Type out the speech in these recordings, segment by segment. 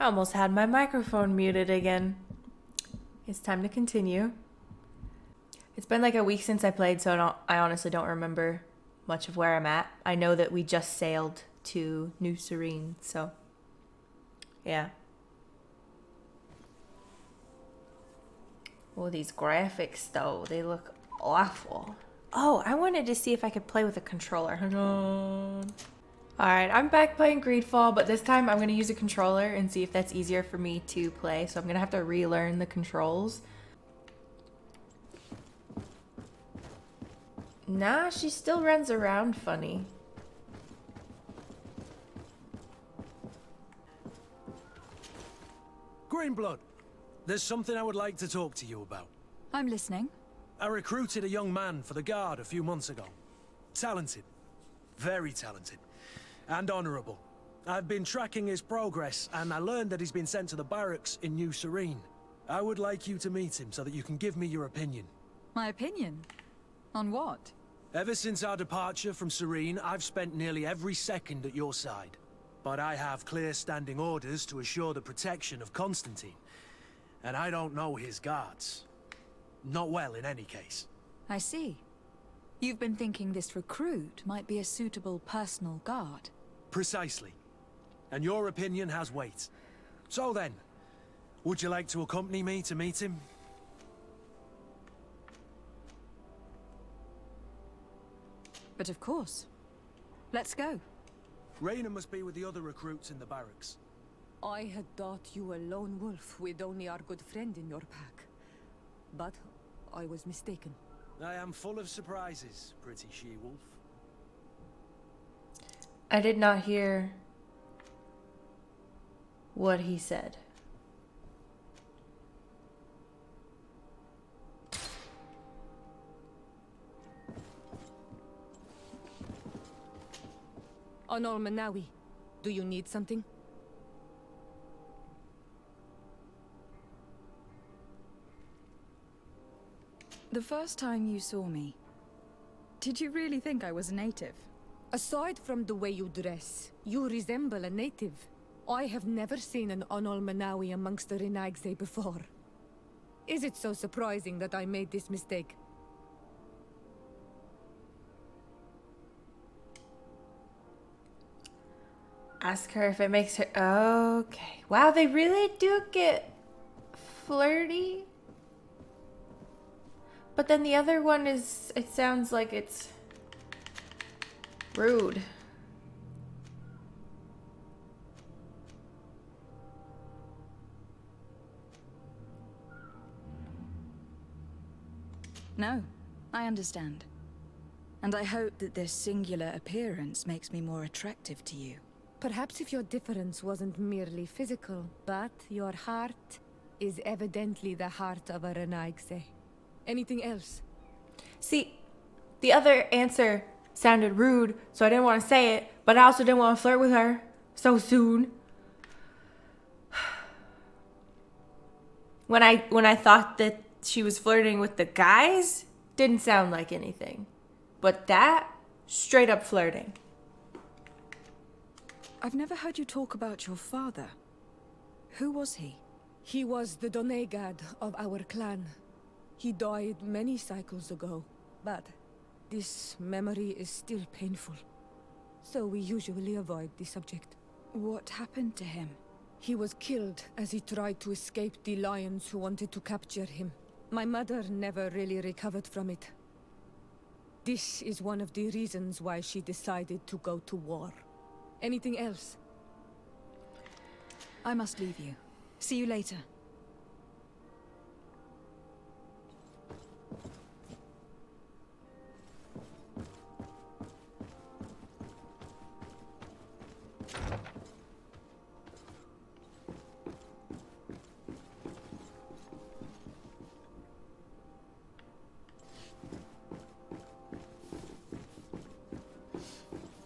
I almost had my microphone muted again. It's time to continue. It's been like a week since I played, so I honestly don't remember much of where I'm at. I know that we just sailed to New Serene, so yeah. Oh, these graphics though, they look awful. Oh, I wanted to see if I could play with a controller. Hang on. Alright, I'm back playing Greedfall, but this time I'm going to use a controller and see if that's easier for me to play. So I'm going to have to relearn the controls. Nah, she still runs around funny. Greenblood, there's something I would like to talk to you about. I'm listening. I recruited a young man for the guard a few months ago. Talented. Very talented. And honorable. I've been tracking his progress, and I learned that he's been sent to the barracks in New Serene. I would like you to meet him so that you can give me your opinion. My opinion? On what? Ever since our departure from Serene, I've spent nearly every second at your side. But I have clear standing orders to assure the protection of Constantine. And I don't know his guards. Not well, in any case. I see. You've been thinking this recruit might be a suitable personal guard. Precisely. And your opinion has weight. So then, would you like to accompany me to meet him? But of course. Let's go. Raina must be with the other recruits in the barracks. I had thought you a lone wolf with only our good friend in your pack. But I was mistaken. I am full of surprises, pretty she-wolf. I did not hear what he said. Anol Manawi, do you need something? The first time you saw me, did you really think I was a native? Aside from the way you dress, you resemble a native. I have never seen an Anol Manawi amongst the Renaigse before. Is it so surprising that I made this mistake? Ask her if it makes her... Okay. Wow, they really do get flirty. But then the other one is... It sounds like it's rude. No, I understand. And I hope that this singular appearance makes me more attractive to you. Perhaps if your difference wasn't merely physical, but your heart is evidently the heart of a Renaigse. Anything else? See, the other answer sounded rude, so I didn't want to say it, but I also didn't want to flirt with her so soon. When I thought that she was flirting with the guys, didn't sound like anything. But that, straight up flirting. I've never heard you talk about your father. Who was he? He was the Donegad of our clan. He died many cycles ago, but this memory is still painful. So we usually avoid the subject. What happened to him? He was killed as he tried to escape the lions who wanted to capture him. My mother never really recovered from it. This is one of the reasons why she decided to go to war. Anything else? I must leave you. See you later.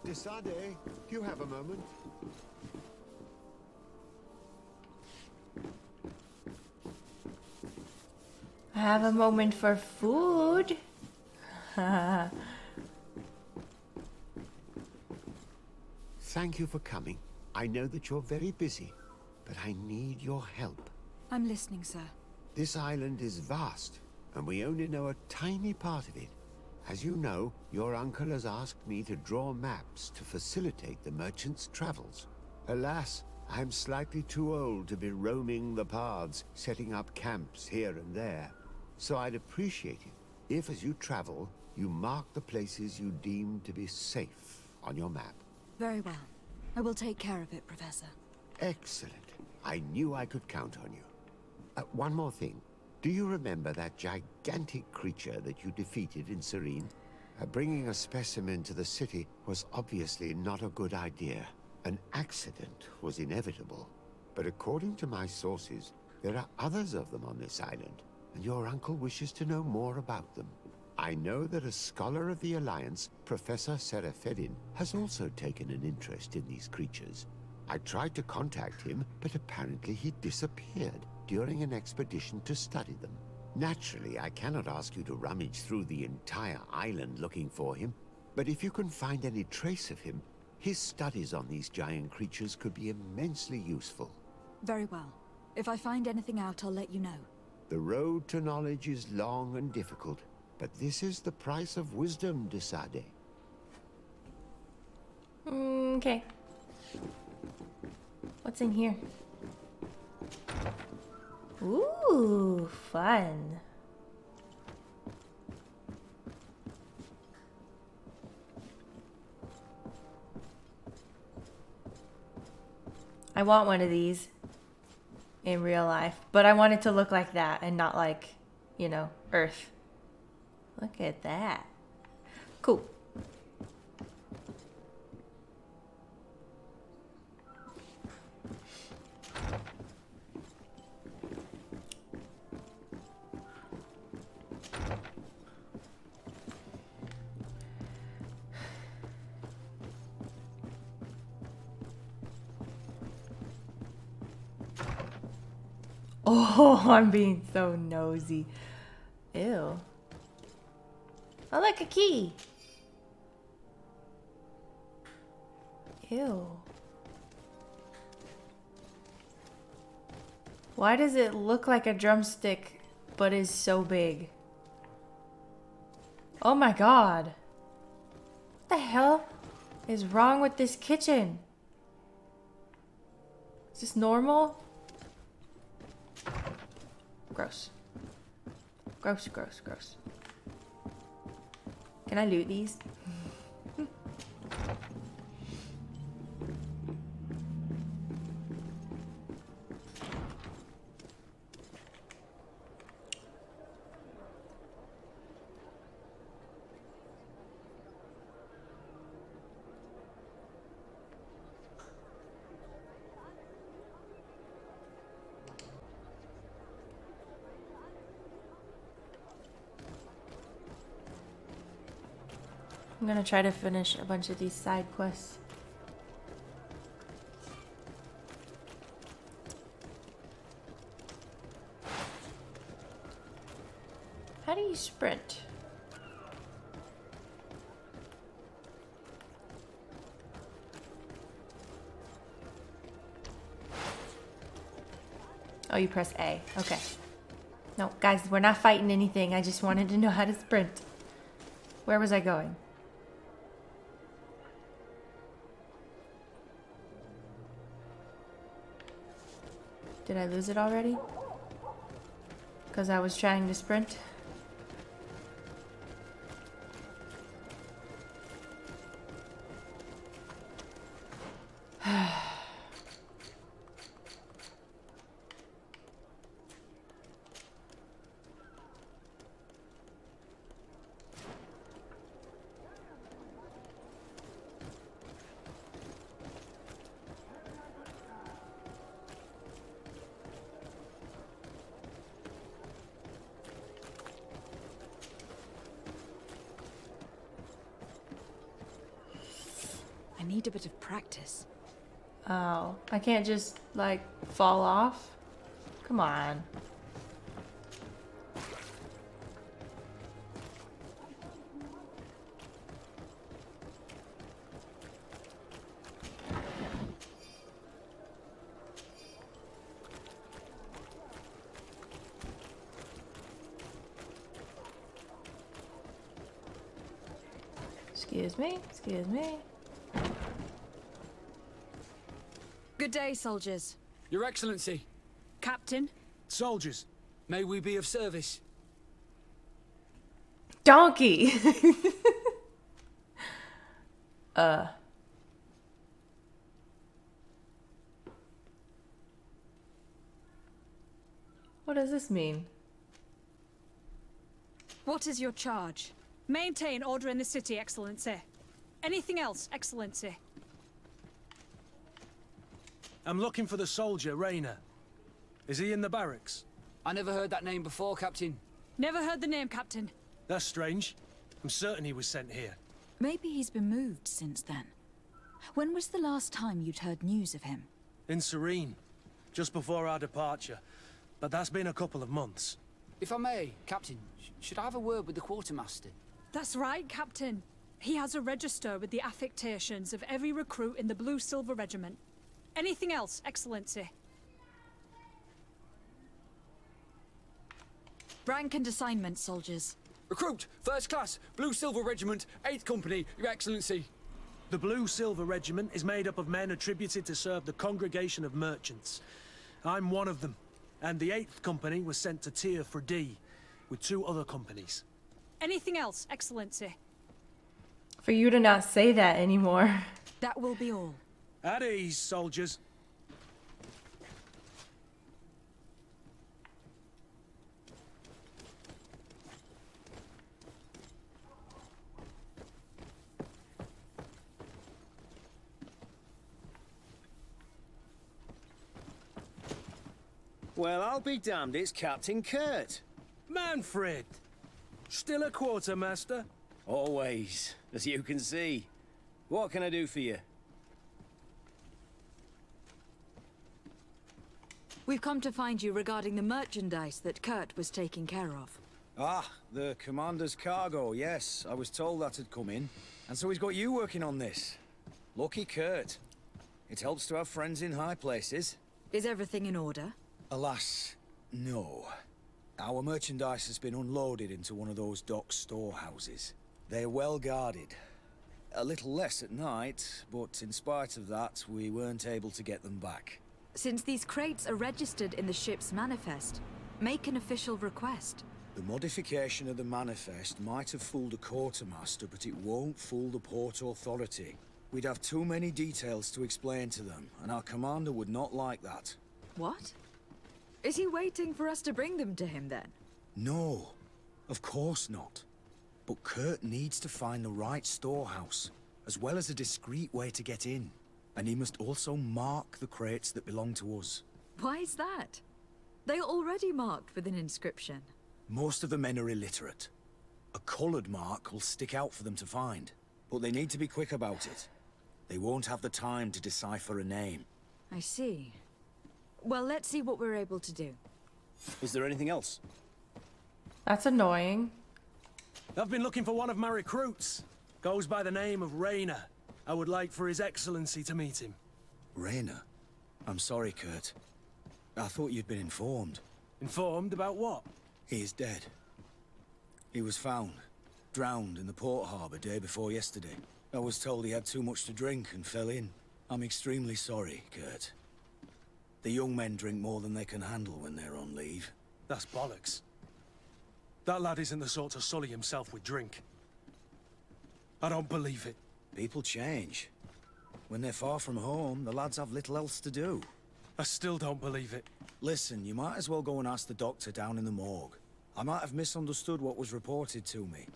Desade, do you have a moment? I have a moment for food. Thank you for coming. I know that you're very busy. but I need your help. I'm listening, sir. This island is vast, and we only know a tiny part of it. As you know, your uncle has asked me to draw maps to facilitate the merchant's travels. Alas, I'm slightly too old to be roaming the paths, setting up camps here and there. So I'd appreciate it if, as you travel, you mark the places you deem to be safe on your map. Very well. I will take care of it, Professor. Excellent. I knew I could count on you. One more thing. Do you remember that gigantic creature that you defeated in Serene? Bringing a specimen to the city was obviously not a good idea. An accident was inevitable. But according to my sources, there are others of them on this island, and your uncle wishes to know more about them. I know that a scholar of the Alliance, Professor Serafedin, has also taken an interest in these creatures. I tried to contact him, but apparently he disappeared during an expedition to study them. Naturally, I cannot ask you to rummage through the entire island looking for him, but if you can find any trace of him, his studies on these giant creatures could be immensely useful. Very well. If I find anything out, I'll let you know. The road to knowledge is long and difficult, but this is the price of wisdom, de Sade. Okay. What's in here? Ooh, fun. I want one of these in real life, but I want it to look like that and not like, you know, Earth. Look at that. Cool. Oh, I'm being so nosy. Ew. Oh, look, a key. Ew. Why does it look like a drumstick, but is so big? Oh my god. What the hell is wrong with this kitchen? Is this normal? Gross. Gross, gross, gross. Can I loot these? I'm gonna try to finish a bunch of these side quests. How do you sprint? Oh, you press A. Okay. No, guys, we're not fighting anything. I just wanted to know how to sprint. Where was I going? Did I lose it already? Because I was trying to sprint? I need a bit of practice. Oh, I can't just, like, fall off? Come on. Excuse me, excuse me. Good day, soldiers. Your Excellency, Captain. Soldiers, may we be of service? Donkey! What does this mean? What is your charge? Maintain order in the city, Excellency. Anything else, Excellency? I'm looking for the soldier, Rayner. Is he in the barracks? I never heard that name before, Captain. Never heard the name, Captain. That's strange. I'm certain he was sent here. Maybe he's been moved since then. When was the last time you'd heard news of him? In Serene, just before our departure. But that's been a couple of months. If I may, Captain, should I have a word with the quartermaster? That's right, Captain. He has a register with the affectations of every recruit in the Blue Silver Regiment. Anything else, Excellency? Rank and assignment, soldiers. Recruit, first class, Blue Silver Regiment, 8th Company, Your Excellency. The Blue Silver Regiment is made up of men attributed to serve the Congregation of Merchants. I'm one of them, and the 8th Company was sent to Tyr for D, with 2 other companies. Anything else, Excellency? For you to not say that anymore. That will be all. At ease, soldiers. Well, I'll be damned, it's Captain Kurt. Manfred! Still a quartermaster? Always, as you can see. What can I do for you? We've come to find you regarding the merchandise that Kurt was taking care of. Ah, the commander's cargo, yes. I was told that had come in. And so he's got you working on this. Lucky Kurt. It helps to have friends in high places. Is everything in order? Alas, no. Our merchandise has been unloaded into one of those dock storehouses. They're well guarded. A little less at night, but in spite of that, we weren't able to get them back. Since these crates are registered in the ship's manifest, make an official request. The modification of the manifest might have fooled a quartermaster, but it won't fool the Port Authority. We'd have too many details to explain to them, and our commander would not like that. What? Is he waiting for us to bring them to him then? No, of course not. But Kurt needs to find the right storehouse, as well as a discreet way to get in. And he must also mark the crates that belong to us. Why is that? They are already marked with an inscription. Most of the men are illiterate. A coloured mark will stick out for them to find, but they need to be quick about it. They won't have the time to decipher a name. I see. Well, let's see what we're able to do. Is there anything else? That's annoying. I've been looking for one of my recruits. Goes by the name of Rayner. I would like for His Excellency to meet him. Rayner? I'm sorry, Kurt. I thought you'd been informed. Informed about what? He is dead. He was found, drowned in the port harbour day before yesterday. I was told he had too much to drink and fell in. I'm extremely sorry, Kurt. The young men drink more than they can handle when they're on leave. That's bollocks. That lad isn't the sort to sully himself with drink. I don't believe it. People change. When they're far from home, the lads have little else to do. I still don't believe it. Listen, you might as well go and ask the doctor down in the morgue. I might have misunderstood what was reported to me.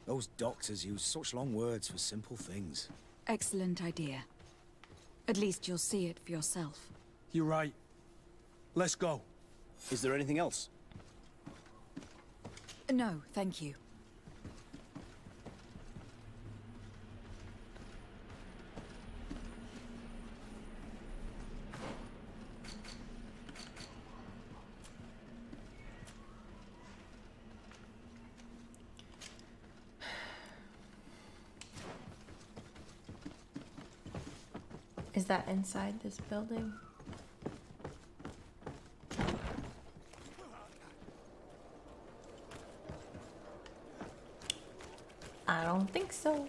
Those doctors use such long words for simple things. Excellent idea. At least you'll see it for yourself. You're right. Let's go. Is there anything else? No, thank you. Is that inside this building? I don't think so.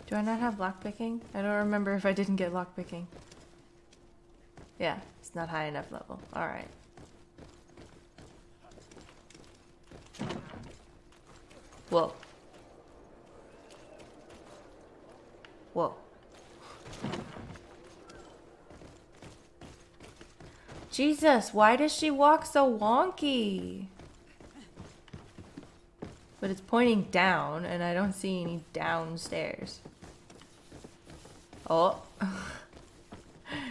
Do I not have lockpicking? I don't remember if I didn't get lockpicking. Yeah, it's not high enough level. Alright. Whoa. Whoa. Jesus, why does she walk so wonky? But it's pointing down, and I don't see any downstairs. Oh.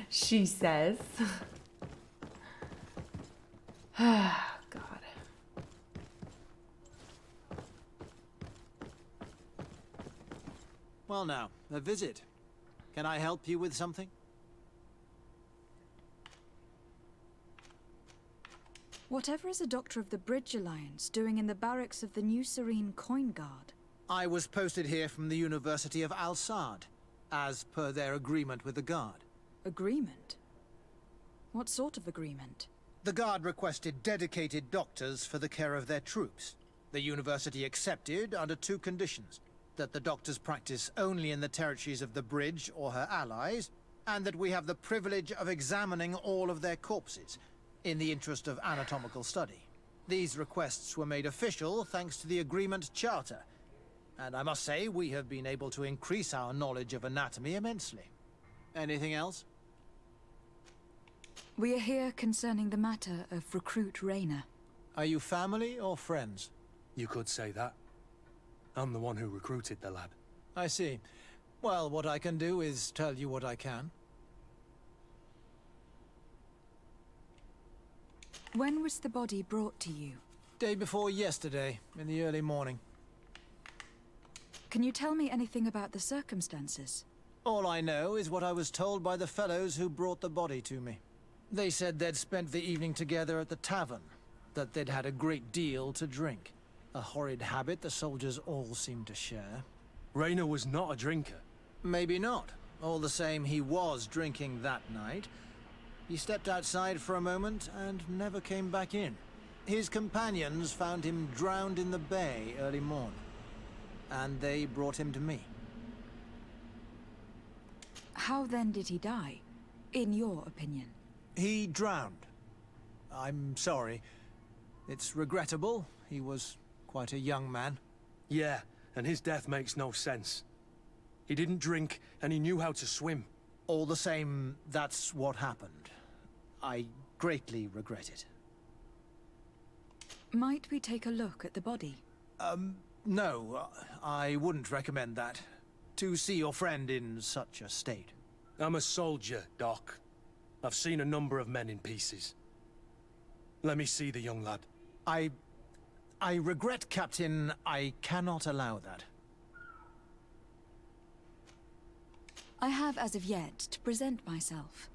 She says. God. Well now, a visit. Can I help you with something? Whatever is a Doctor of the Bridge Alliance doing in the barracks of the New Serene Coin Guard? I was posted here from the University of Al-Sad, as per their agreement with the Guard. Agreement? What sort of agreement? The Guard requested dedicated doctors for the care of their troops. The University accepted under 2 conditions. That the doctors practice only in the territories of the Bridge or her allies, and that we have the privilege of examining all of their corpses, in the interest of anatomical study. These requests were made official thanks to the Agreement Charter, and I must say we have been able to increase our knowledge of anatomy immensely. Anything else? We are here concerning the matter of Recruit Rayner. Are you family or friends? You could say that. I'm the one who recruited the lad. I see. Well, what I can do is tell you what I can. When was the body brought to you? Day before yesterday, in the early morning. Can you tell me anything about the circumstances? All I know is what I was told by the fellows who brought the body to me. They said they'd spent the evening together at the tavern, that they'd had a great deal to drink. A horrid habit the soldiers all seem to share. Rayner was not a drinker. Maybe not. All the same, he was drinking that night. He stepped outside for a moment and never came back in. His companions found him drowned in the bay early morn, and they brought him to me. How then did he die, in your opinion? He drowned. I'm sorry. It's regrettable. He was quite a young man. Yeah, and his death makes no sense. He didn't drink, and he knew how to swim. All the same, that's what happened. I greatly regret it. Might we take a look at the body? No, I wouldn't recommend that. To see your friend in such a state. I'm a soldier, Doc. I've seen a number of men in pieces. Let me see the young lad. I regret, Captain. I cannot allow that. I have as of yet to present myself.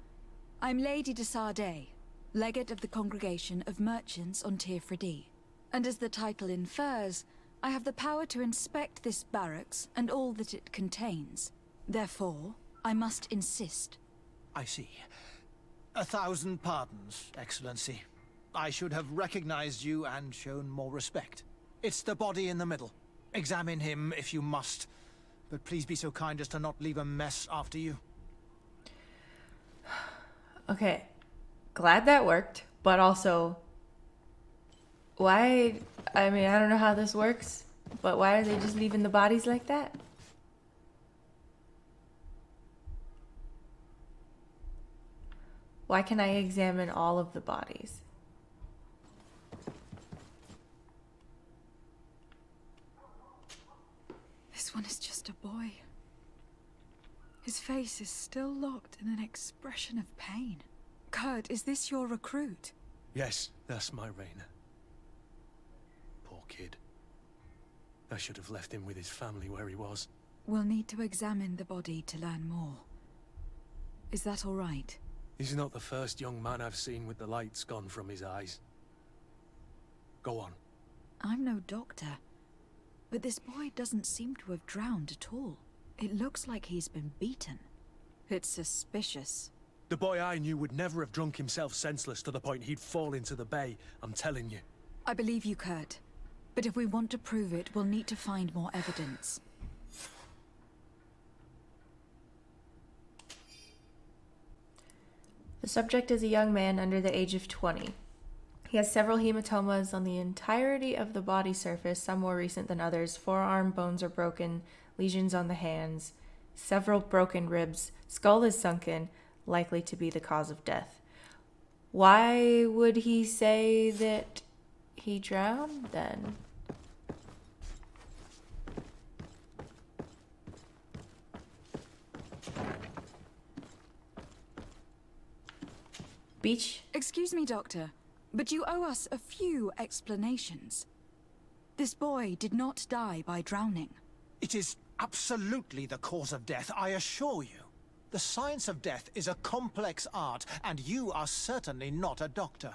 I'm Lady de Sardet, Legate of the Congregation of Merchants on Tirfredi. And as the title infers, I have the power to inspect this barracks and all that it contains. Therefore, I must insist. I see. 1,000 pardons, Excellency. I should have recognized you and shown more respect. It's the body in the middle. Examine him if you must, but please be so kind as to not leave a mess after you. Okay. Glad that worked, but also... Why... I mean, I don't know how this works, but why are they just leaving the bodies like that? Why can I examine all of the bodies? This one is just a boy. His face is still locked in an expression of pain. Kurt, is this your recruit? Yes, that's my Rayner. Poor kid. I should have left him with his family where he was. We'll need to examine the body to learn more. Is that all right? He's not the first young man I've seen with the lights gone from his eyes. Go on. I'm no doctor, but this boy doesn't seem to have drowned at all. It looks like he's been beaten. It's suspicious. The boy I knew would never have drunk himself senseless to the point he'd fall into the bay, I'm telling you. I believe you, Kurt. But if we want to prove it, we'll need to find more evidence. The subject is a young man under the age of 20. He has several hematomas on the entirety of the body surface, some more recent than others. Forearm bones are broken, lesions on the hands, several broken ribs. Skull is sunken, likely to be the cause of death. Why would he say that he drowned then? Beach? Excuse me, Doctor, but you owe us a few explanations. This boy did not die by drowning. It is absolutely the cause of death, I assure you. The science of death is a complex art, and you are certainly not a doctor.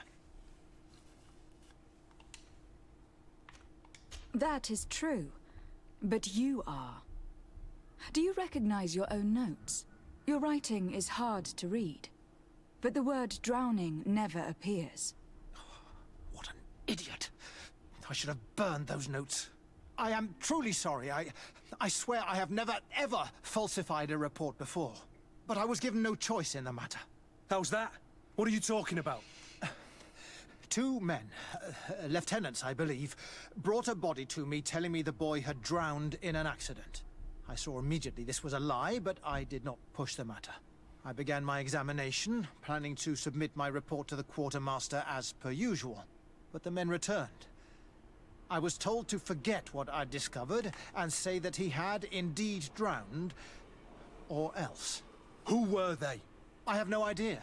That is true, but you are. Do you recognize your own notes? Your writing is hard to read, but the word drowning never appears. What an idiot. I should have burned those notes. I am truly sorry. I swear I have never, ever falsified a report before. But I was given no choice in the matter. How's that? What are you talking about? Two men, lieutenants I believe, brought a body to me telling me the boy had drowned in an accident. I saw immediately this was a lie, but I did not push the matter. I began my examination, planning to submit my report to the quartermaster as per usual. But the men returned. I was told to forget what I'd discovered and say that he had indeed drowned, or else. Who were they? I have no idea.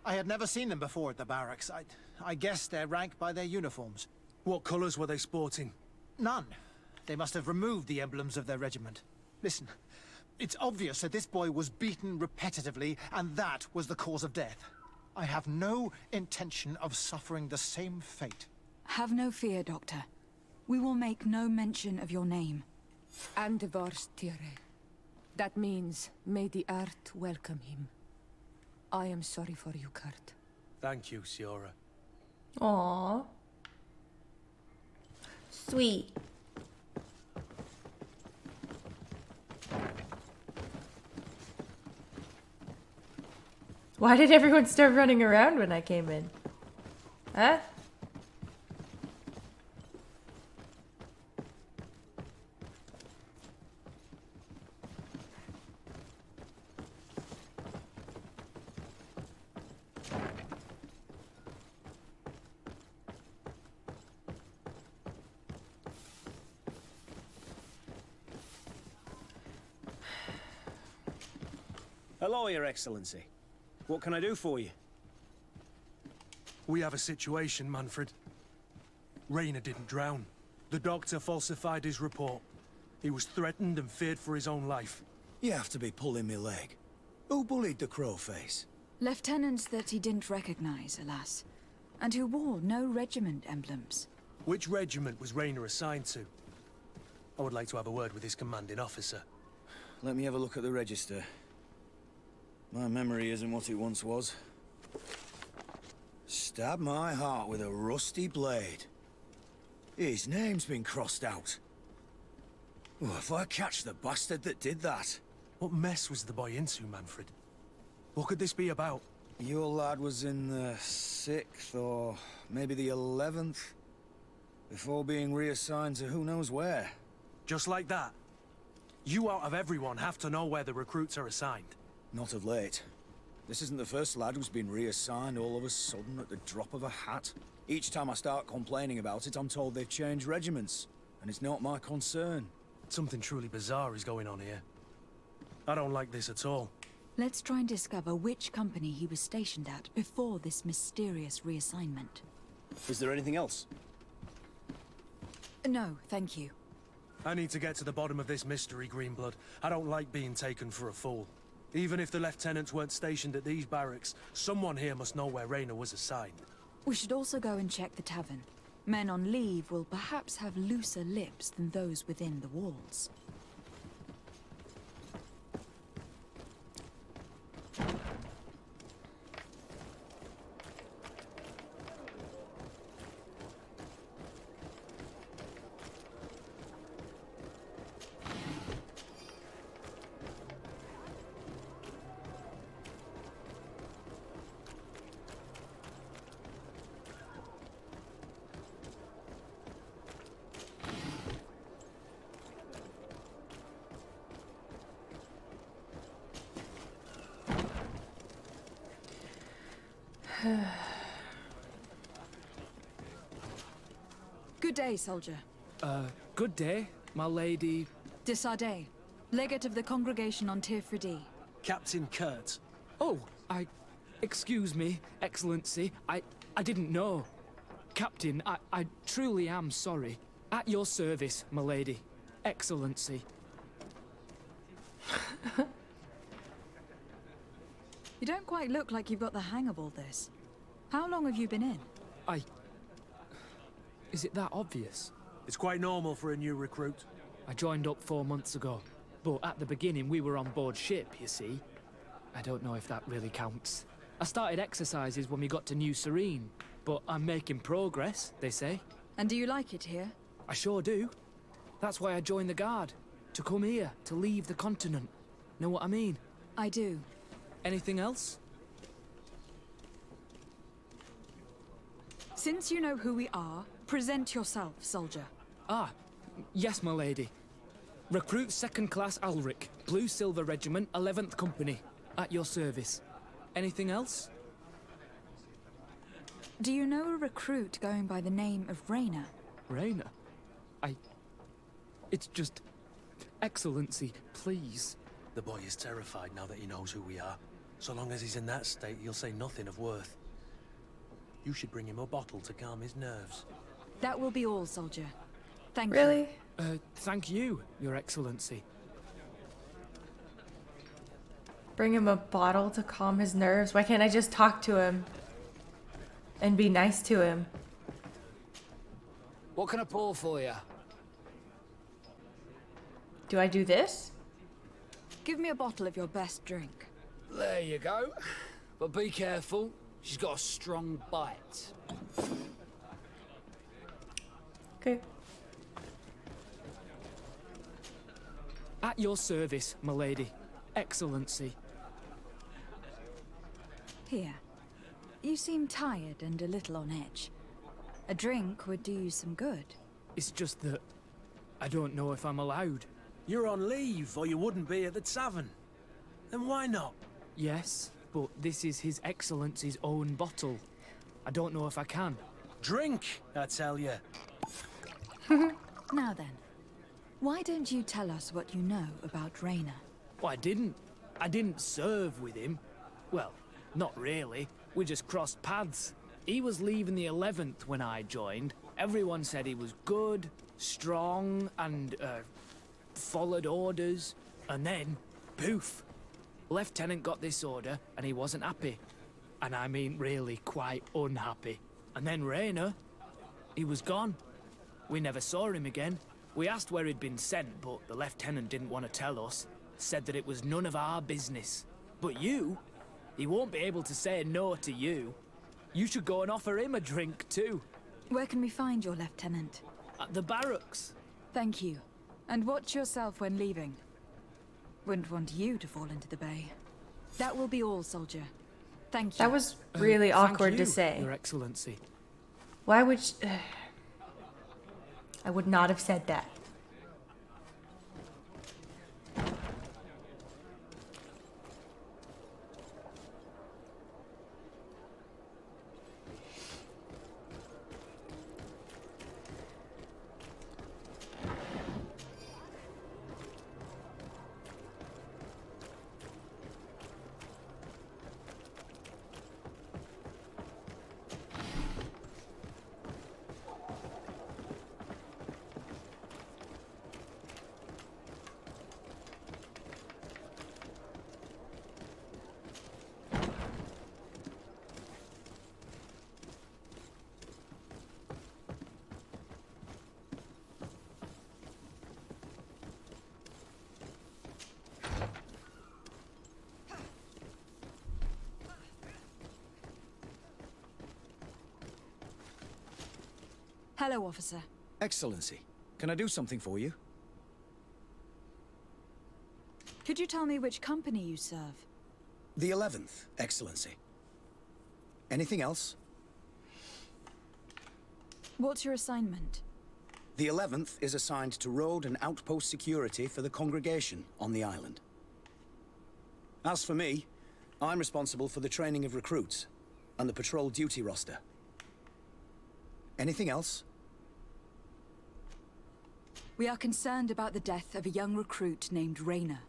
I had never seen them before at the barracks. I guessed their rank by their uniforms. What colours were they sporting? None. They must have removed the emblems of their regiment. Listen, it's obvious that this boy was beaten repetitively, and that was the cause of death. I have no intention of suffering the same fate. Have no fear, Doctor. We will make no mention of your name. Andevars Tire. That means, may the earth welcome him. I am sorry for you, Kurt. Thank you, Siora. Aww. Sweet. Why did everyone start running around when I came in? Huh? Hello, Your Excellency. What can I do for you? We have a situation, Manfred. Rainer didn't drown. The doctor falsified his report. He was threatened and feared for his own life. You have to be pulling me leg. Who bullied the crowface? Lieutenants that he didn't recognize, alas, and who wore no regiment emblems. Which regiment was Rainer assigned to? I would like to have a word with his commanding officer. Let me have a look at the register. My memory isn't what it once was. Stab my heart with a rusty blade. His name's been crossed out. Oh, if I catch the bastard that did that. What mess was the boy into, Manfred? What could this be about? Your lad was in the 6th or maybe the 11th, before being reassigned to who knows where. Just like that? You out of everyone have to know where the recruits are assigned. Not of late. This isn't the first lad who's been reassigned all of a sudden at the drop of a hat. Each time I start complaining about it, I'm told they've changed regiments, and it's not my concern. Something truly bizarre is going on here. I don't like this at all. Let's try and discover which company he was stationed at before this mysterious reassignment. Is there anything else? No, thank you. I need to get to the bottom of this mystery, Greenblood. I don't like being taken for a fool. Even if the lieutenants weren't stationed at these barracks, someone here must know where Rainer was assigned. We should also go and check the tavern. Men on leave will perhaps have looser lips than those within the walls. Good day, soldier. Good day, my lady. De Sardet, legate of the congregation on Tirfredi. Captain Kurt. Oh, excuse me, Excellency. I didn't know. Captain, I truly am sorry. At your service, my lady. Excellency. You don't quite look like you've got the hang of all this. How long have you been in? Is it that obvious? It's quite normal for a new recruit. I joined up 4 months ago. But at the beginning, we were on board ship, you see. I don't know if that really counts. I started exercises when we got to New Serene. But I'm making progress, they say. And do you like it here? I sure do. That's why I joined the Guard. To come here, to leave the continent. Know what I mean? I do. Anything else? Since you know who we are, present yourself, soldier. Ah, yes, my lady. Recruit 2nd Class Alric, Blue Silver Regiment, 11th Company. At your service. Anything else? Do you know a recruit going by the name of Raina? Raina? It's just... Excellency, please. The boy is terrified now that he knows who we are. So long as he's in that state, he'll say nothing of worth. You should bring him a bottle to calm his nerves. That will be all, soldier. Thank you. Really? Thank you, Your Excellency. Bring him a bottle to calm his nerves? Why can't I just talk to him? And be nice to him? What can I pour for you? Do I do this? Give me a bottle of your best drink. There you go. But be careful. She's got a strong bite. Okay. At your service, my lady. Excellency. Here. You seem tired and a little on edge. A drink would do you some good. It's just that... I don't know if I'm allowed. You're on leave, or you wouldn't be at the tavern. Then why not? Yes, but this is His Excellency's own bottle. I don't know if I can. Drink, I tell you. Now then, why don't you tell us what you know about Raina? Well, I didn't serve with him. Well, not really. We just crossed paths. He was leaving the 11th when I joined. Everyone said he was good, strong, and, followed orders. And then, poof. Lieutenant got this order, and he wasn't happy. And I mean really quite unhappy. And then Raina, he was gone. We never saw him again. We asked where he'd been sent, but the lieutenant didn't want to tell us. Said that it was none of our business. But you, he won't be able to say no to you. You should go and offer him a drink too. Where can we find your lieutenant? At the barracks. Thank you. And watch yourself when leaving. Wouldn't want you to fall into the bay. That will be all, soldier. Thank you. That was really awkward Thank to you, say. Your Excellency. Why would I would not have said that. Hello, officer. Excellency, can I do something for you? Could you tell me which company you serve? The 11th, Excellency. Anything else? What's your assignment? The 11th is assigned to road and outpost security for the congregation on the island. As for me, I'm responsible for the training of recruits. and the patrol duty roster. Anything else? We are concerned about the death of a young recruit named Rayner.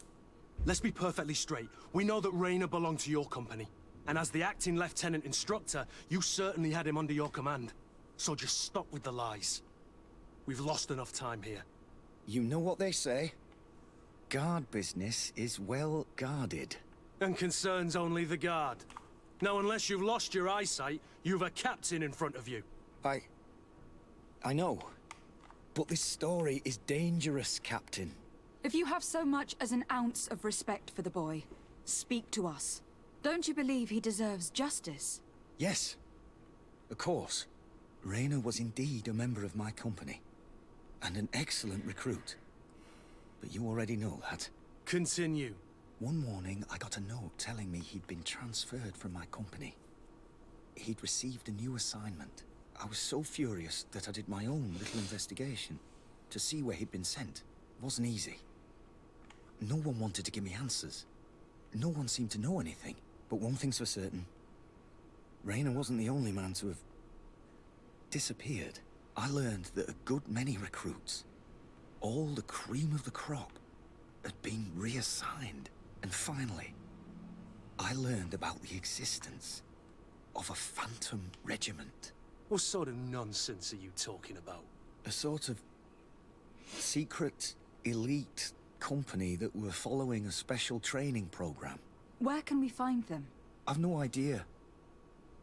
Let's be perfectly straight. We know that Rayner belonged to your company. And as the acting lieutenant instructor, you certainly had him under your command. So just stop with the lies. We've lost enough time here. You know what they say? Guard business is well guarded. And concerns only the guard. Now, unless you've lost your eyesight, you've a captain in front of you. I know. But this story is dangerous, Captain. If you have so much as an ounce of respect for the boy, speak to us. Don't you believe he deserves justice? Yes. Of course. Rayner was indeed a member of my company. And an excellent recruit. But you already know that. Continue. One morning, I got a note telling me he'd been transferred from my company. He'd received a new assignment. I was so furious that I did my own little investigation to see where he'd been sent. It wasn't easy. No one wanted to give me answers. No one seemed to know anything. But one thing's for certain. Rayner wasn't the only man to have disappeared. I learned that a good many recruits, all the cream of the crop, had been reassigned. And finally, I learned about the existence of a phantom regiment. What sort of nonsense are you talking about? A sort of secret, elite company that were following a special training program. Where can we find them? I've no idea.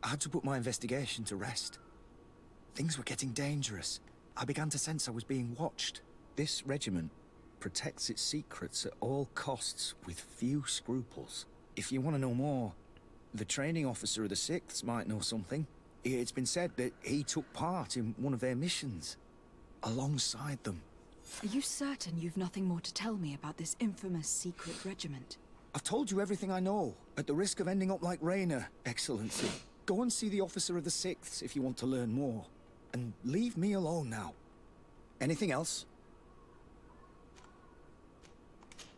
I had to put my investigation to rest. Things were getting dangerous. I began to sense I was being watched. This regiment protects its secrets at all costs with few scruples. If you want to know more, the training officer of the 6th might know something. It's been said that he took part in one of their missions, alongside them. Are you certain you've nothing more to tell me about this infamous secret regiment? I've told you everything I know, at the risk of ending up like Rayner, Excellency. Go and see the officer of the 6th if you want to learn more. And leave me alone now. Anything else?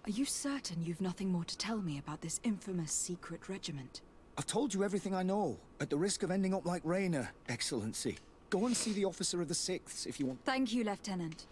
Are you certain you've nothing more to tell me about this infamous secret regiment? I've told you everything I know, at the risk of ending up like Rayner, Excellency. Go and see the officer of the 6th if you want. Thank you, Lieutenant.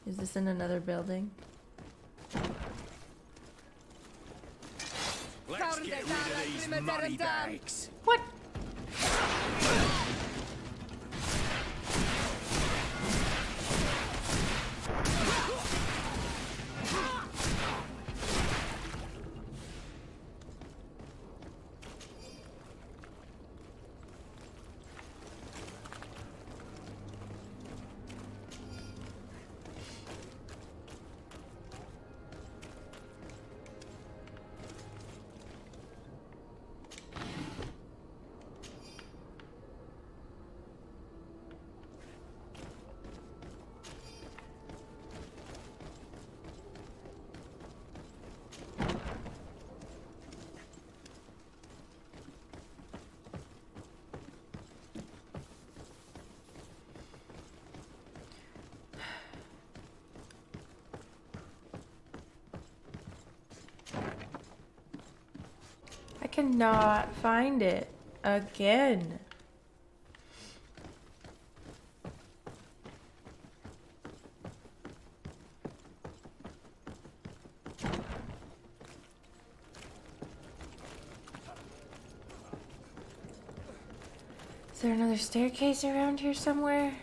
Is this in another building? Let's get rid of these money bags. What? I cannot find it again. Is there another staircase around here somewhere?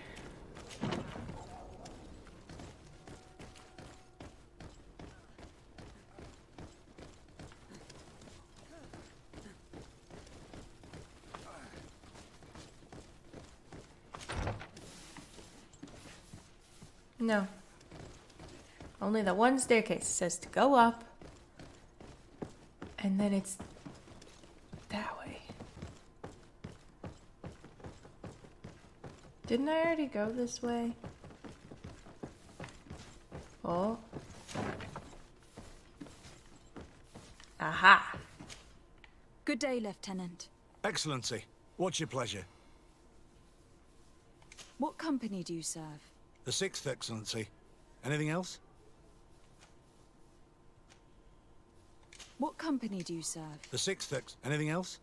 No. Only the one staircase says to go up. And then it's that way. Didn't I already go this way? Oh. Aha. Good day, Lieutenant. Excellency, what's your pleasure? What company do you serve? The 6th, Excellency. Anything else? What company do you serve? The 6th, anything else?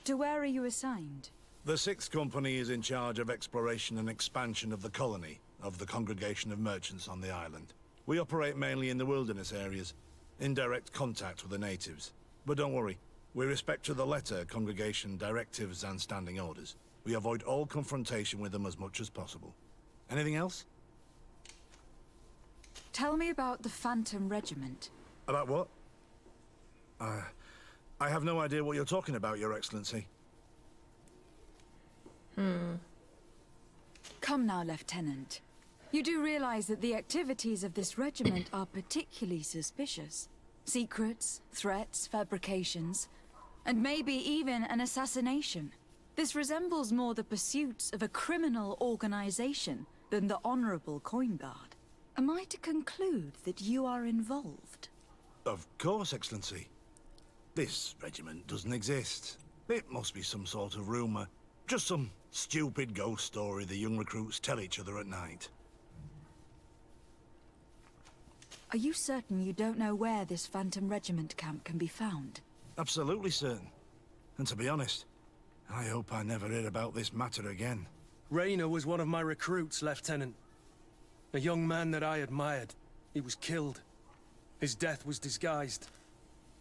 To where are you assigned? The 6th Company is in charge of exploration and expansion of the colony of the Congregation of Merchants on the island. We operate mainly in the wilderness areas, in direct contact with the natives. But don't worry, we respect to the letter Congregation directives and standing orders. We avoid all confrontation with them as much as possible. Anything else? Tell me about the Phantom Regiment. About what? I have no idea what you're talking about, Your Excellency. Come now, Lieutenant. You do realize that the activities of this regiment are particularly suspicious. Secrets, threats, fabrications, and maybe even an assassination. This resembles more the pursuits of a criminal organization than the honorable coin guard. Am I to conclude that you are involved? Of course, Excellency. This regiment doesn't exist. It must be some sort of rumor. Just some stupid ghost story the young recruits tell each other at night. Are you certain you don't know where this Phantom Regiment camp can be found? Absolutely certain. And to be honest, I hope I never hear about this matter again. Rayner was one of my recruits, Lieutenant. A young man that I admired. He was killed. His death was disguised.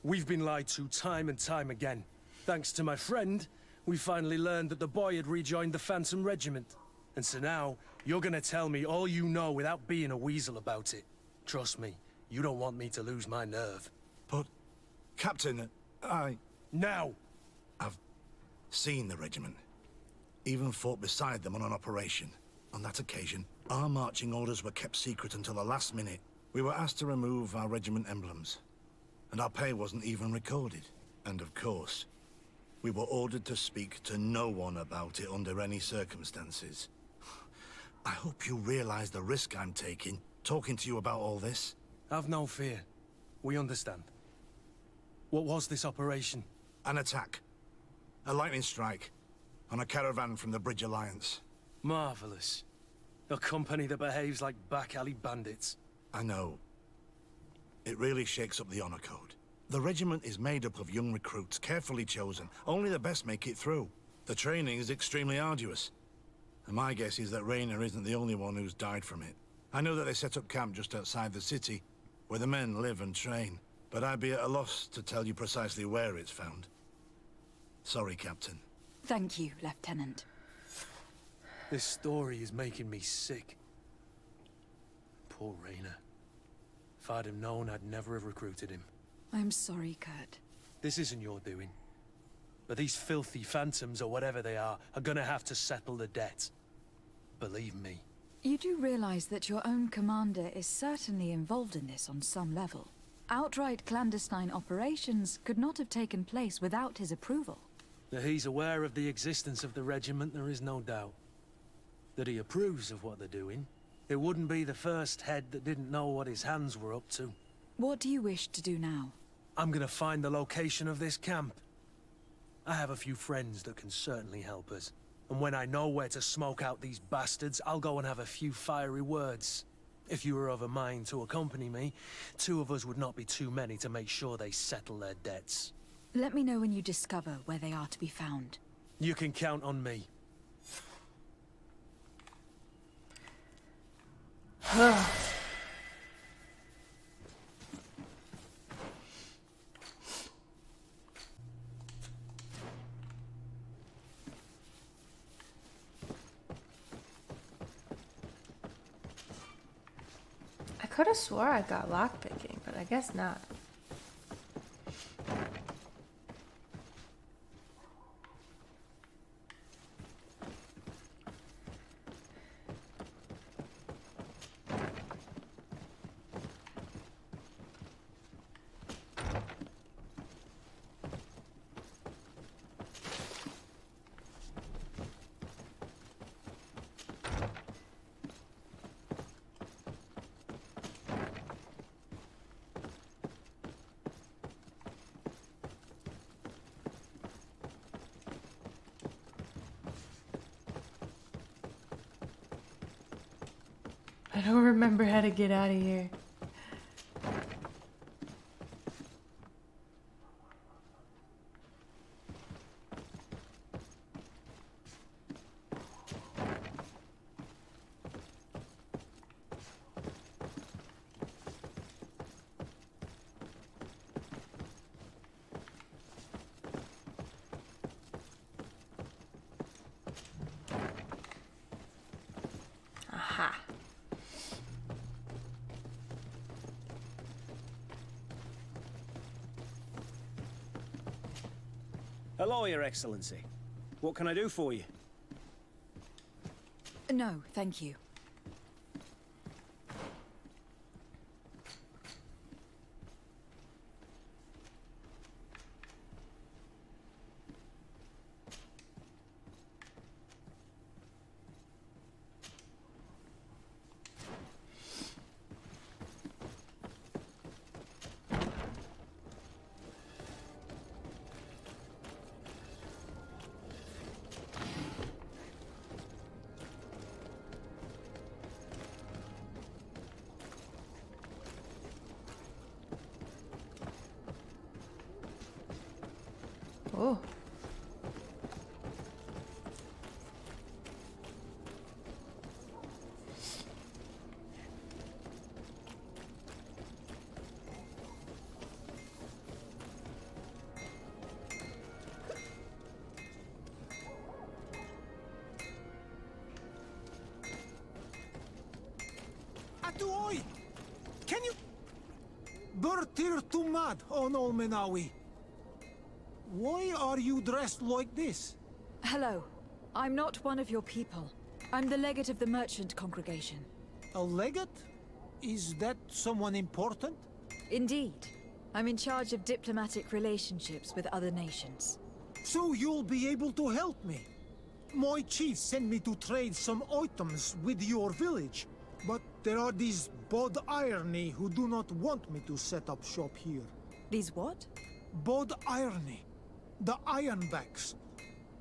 We've been lied to time and time again. Thanks to my friend, we finally learned that the boy had rejoined the Phantom Regiment. And so now, you're gonna tell me all you know without being a weasel about it. Trust me, you don't want me to lose my nerve. But, Captain, Now! I've seen the regiment. Even fought beside them on an operation. On that occasion, our marching orders were kept secret until the last minute. We were asked to remove our regiment emblems. And our pay wasn't even recorded. And of course, we were ordered to speak to no one about it under any circumstances. I hope you realize the risk I'm taking, talking to you about all this. Have no fear. We understand. What was this operation? An attack. A lightning strike. On a caravan from the Bridge Alliance. Marvelous. A company that behaves like back-alley bandits. I know. It really shakes up the honor code. The regiment is made up of young recruits, carefully chosen. Only the best make it through. The training is extremely arduous. And my guess is that Rayner isn't the only one who's died from it. I know that they set up camp just outside the city, where the men live and train. But I'd be at a loss to tell you precisely where it's found. Sorry, Captain. Thank you, Lieutenant. This story is making me sick. Poor Rayner. If I'd have known, I'd never have recruited him. I'm sorry, Kurt. This isn't your doing. But these filthy phantoms, or whatever they are gonna have to settle the debt. Believe me. You do realize that your own commander is certainly involved in this on some level. Outright clandestine operations could not have taken place without his approval. That he's aware of the existence of the regiment, there is no doubt. That he approves of what they're doing. It wouldn't be the first head that didn't know what his hands were up to. What do you wish to do now? I'm gonna find the location of this camp. I have a few friends that can certainly help us. And when I know where to smoke out these bastards, I'll go and have a few fiery words. If you were of a mind to accompany me, 2 of us would not be too many to make sure they settle their debts. Let me know when you discover where they are to be found. You can count on me. could have swore I got lockpicking, but I guess not. I don't remember how to get out of here. Aha. Hello, Your Excellency. What can I do for you? No, thank you. Oh. Atuoi! Can you... Bertir Tumad on Olmenawi. Why are you dressed like this? Hello. I'm not one of your people. I'm the legate of the merchant congregation. A legate? Is that someone important? Indeed. I'm in charge of diplomatic relationships with other nations. So you'll be able to help me. My chief sent me to trade some items with your village, but there are these Bod Irony who do not want me to set up shop here. These what? Bod Irony. The Ironbacks.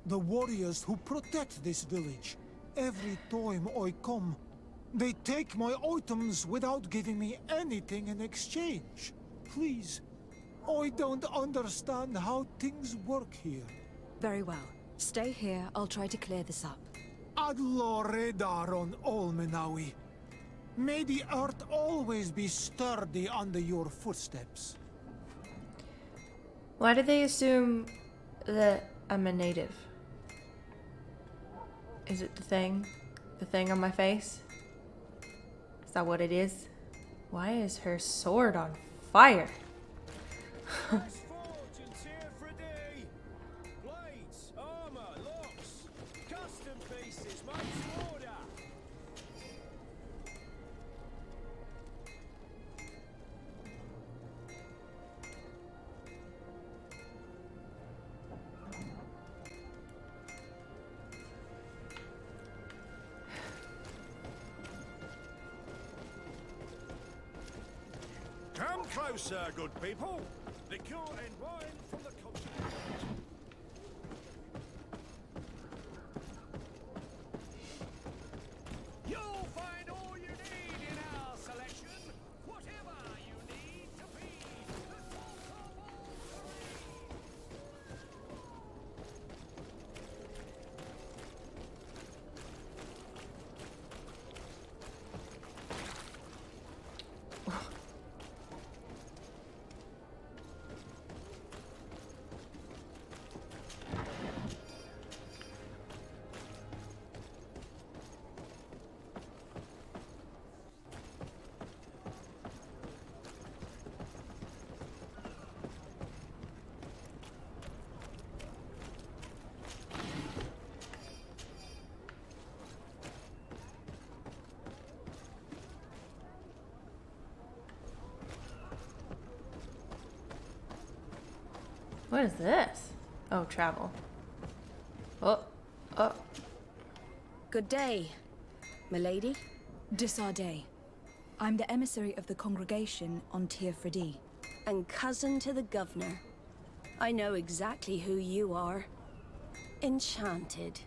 The warriors who protect this village. Every time I come, they take my items without giving me anything in exchange. Please, I don't understand how things work here. Very well. Stay here, I'll try to clear this up. Adlo Redar on Olmenawi. May the earth always be sturdy under your footsteps. Why do they assume that I'm a native? Is it the thing? The thing on my face? Is that what it is? Why is her sword on fire? Come closer, good people. Liquor and wine from the continent. You'll find all you need in our selection. Whatever you need to be the salt of all What is this? Oh, travel. Oh, oh. Good day, milady. Desardet. I'm the emissary of the congregation on Tir-Fredi. And cousin to the governor. I know exactly who you are. Enchanted.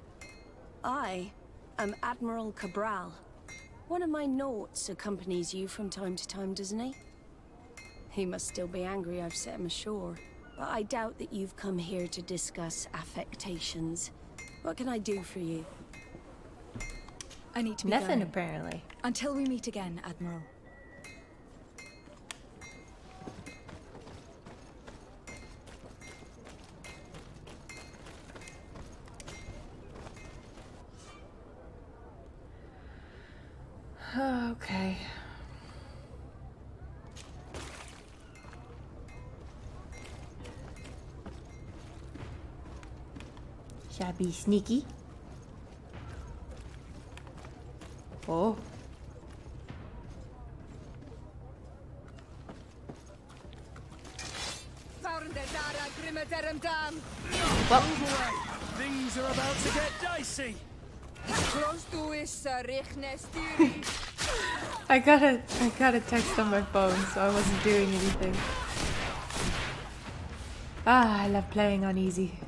I am Admiral Cabral. One of my naughts accompanies you from time to time, doesn't he? He must still be angry I've set him ashore. But I doubt that you've come here to discuss affectations. What can I do for you? I need to be Nothing, going. apparently. Until we meet again, Admiral. Okay. Shall I be sneaky? Oh. Well, Things are about to get dicey. I got a text on my phone, so I wasn't doing anything. Ah, I love playing on easy.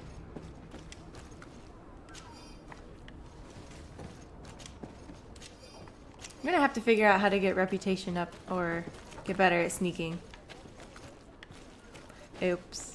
I'm gonna have to figure out how to get reputation up or get better at sneaking. Oops.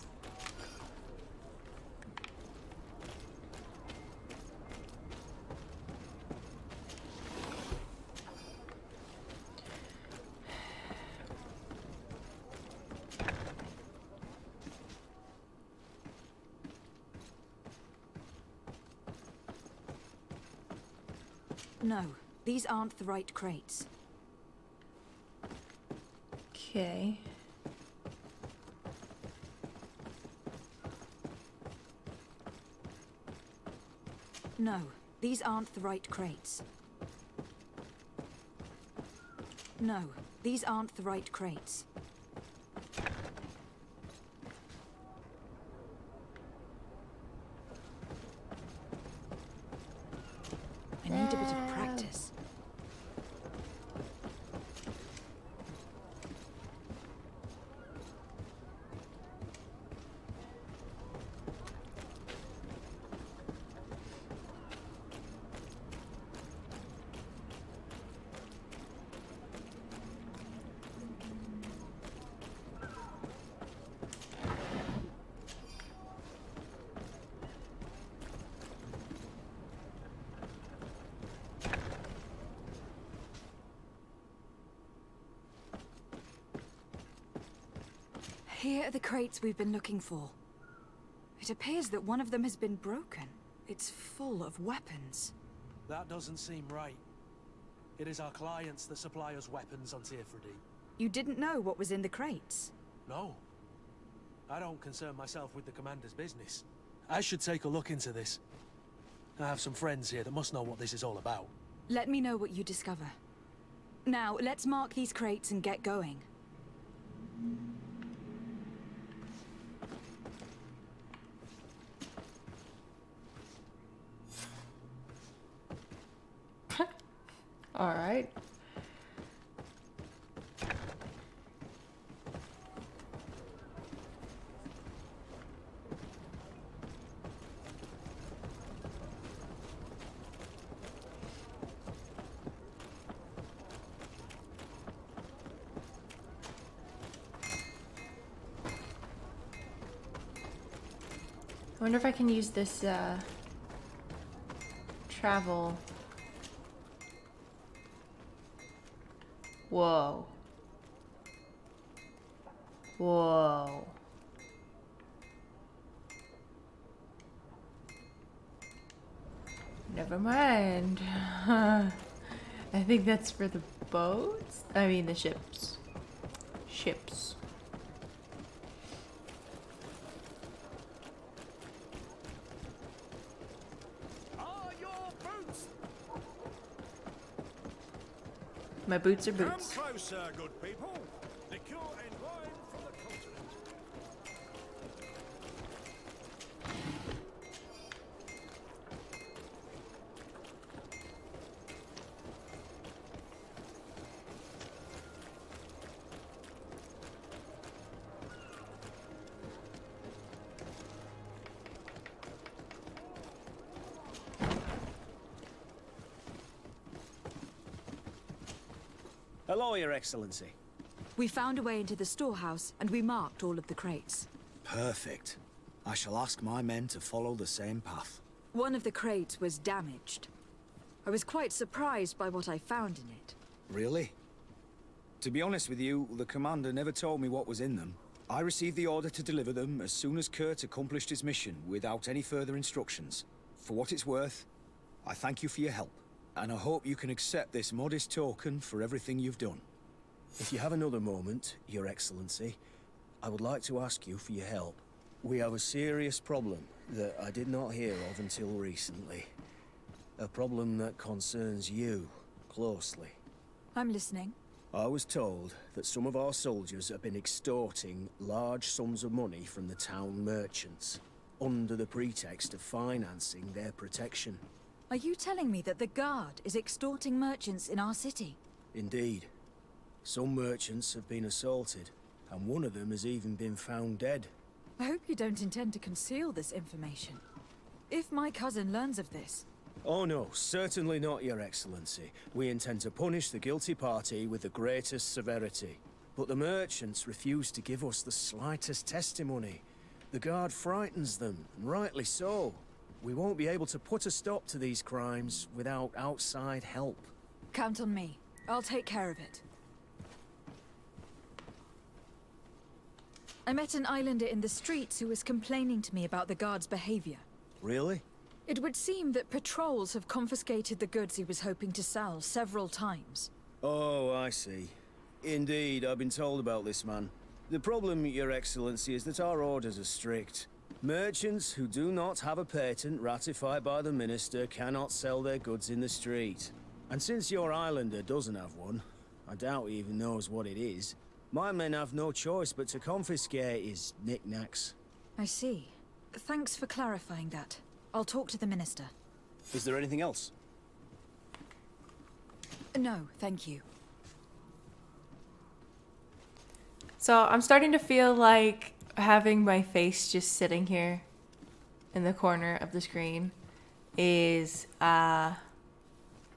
No, these aren't the right crates. Okay. No, these aren't the right crates. No, these aren't the right crates. I need a bit of practice. Here are the crates we've been looking for. It appears that one of them has been broken. It's full of weapons. That doesn't seem right. It is our clients that supply us weapons on Tir-Fredi. You didn't know what was in the crates? No. I don't concern myself with the commander's business. I should take a look into this. I have some friends here that must know what this is all about. Let me know what you discover. Now, let's mark these crates and get going. All right. I wonder if I can use this travel. Whoa. Whoa. Never mind. I think that's for the boats? I mean the ships. Ships. My boots are boots. Come closer, good people. Liqueur and wine from the continent. Hello, Your Excellency. We found a way into the storehouse, and we marked all of the crates. Perfect. I shall ask my men to follow the same path. One of the crates was damaged. I was quite surprised by what I found in it. Really? To be honest with you, the commander never told me what was in them. I received the order to deliver them as soon as Kurt accomplished his mission, without any further instructions. For what it's worth, I thank you for your help, and I hope you can accept this modest token for everything you've done. If you have another moment, Your Excellency, I would like to ask you for your help. We have a serious problem that I did not hear of until recently. A problem that concerns you closely. I'm listening. I was told that some of our soldiers have been extorting large sums of money from the town merchants, under the pretext of financing their protection. Are you telling me that the Guard is extorting merchants in our city? Indeed. Some merchants have been assaulted, and one of them has even been found dead. I hope you don't intend to conceal this information. If my cousin learns of this... Oh no, certainly not, Your Excellency. We intend to punish the guilty party with the greatest severity. But the merchants refuse to give us the slightest testimony. The Guard frightens them, and rightly so. We won't be able to put a stop to these crimes without outside help. Count on me. I'll take care of it. I met an islander in the streets who was complaining to me about the Guard's behavior. Really? It would seem that patrols have confiscated the goods he was hoping to sell several times. Oh, I see. Indeed, I've been told about this man. The problem, Your Excellency, is that our orders are strict. Merchants who do not have a patent ratified by the Minister cannot sell their goods in the street. And since your islander doesn't have one, I doubt he even knows what it is, my men have no choice but to confiscate his knickknacks. I see. Thanks for clarifying that. I'll talk to the Minister. Is there anything else? No, thank you. So I'm starting to feel like having my face just sitting here in the corner of the screen is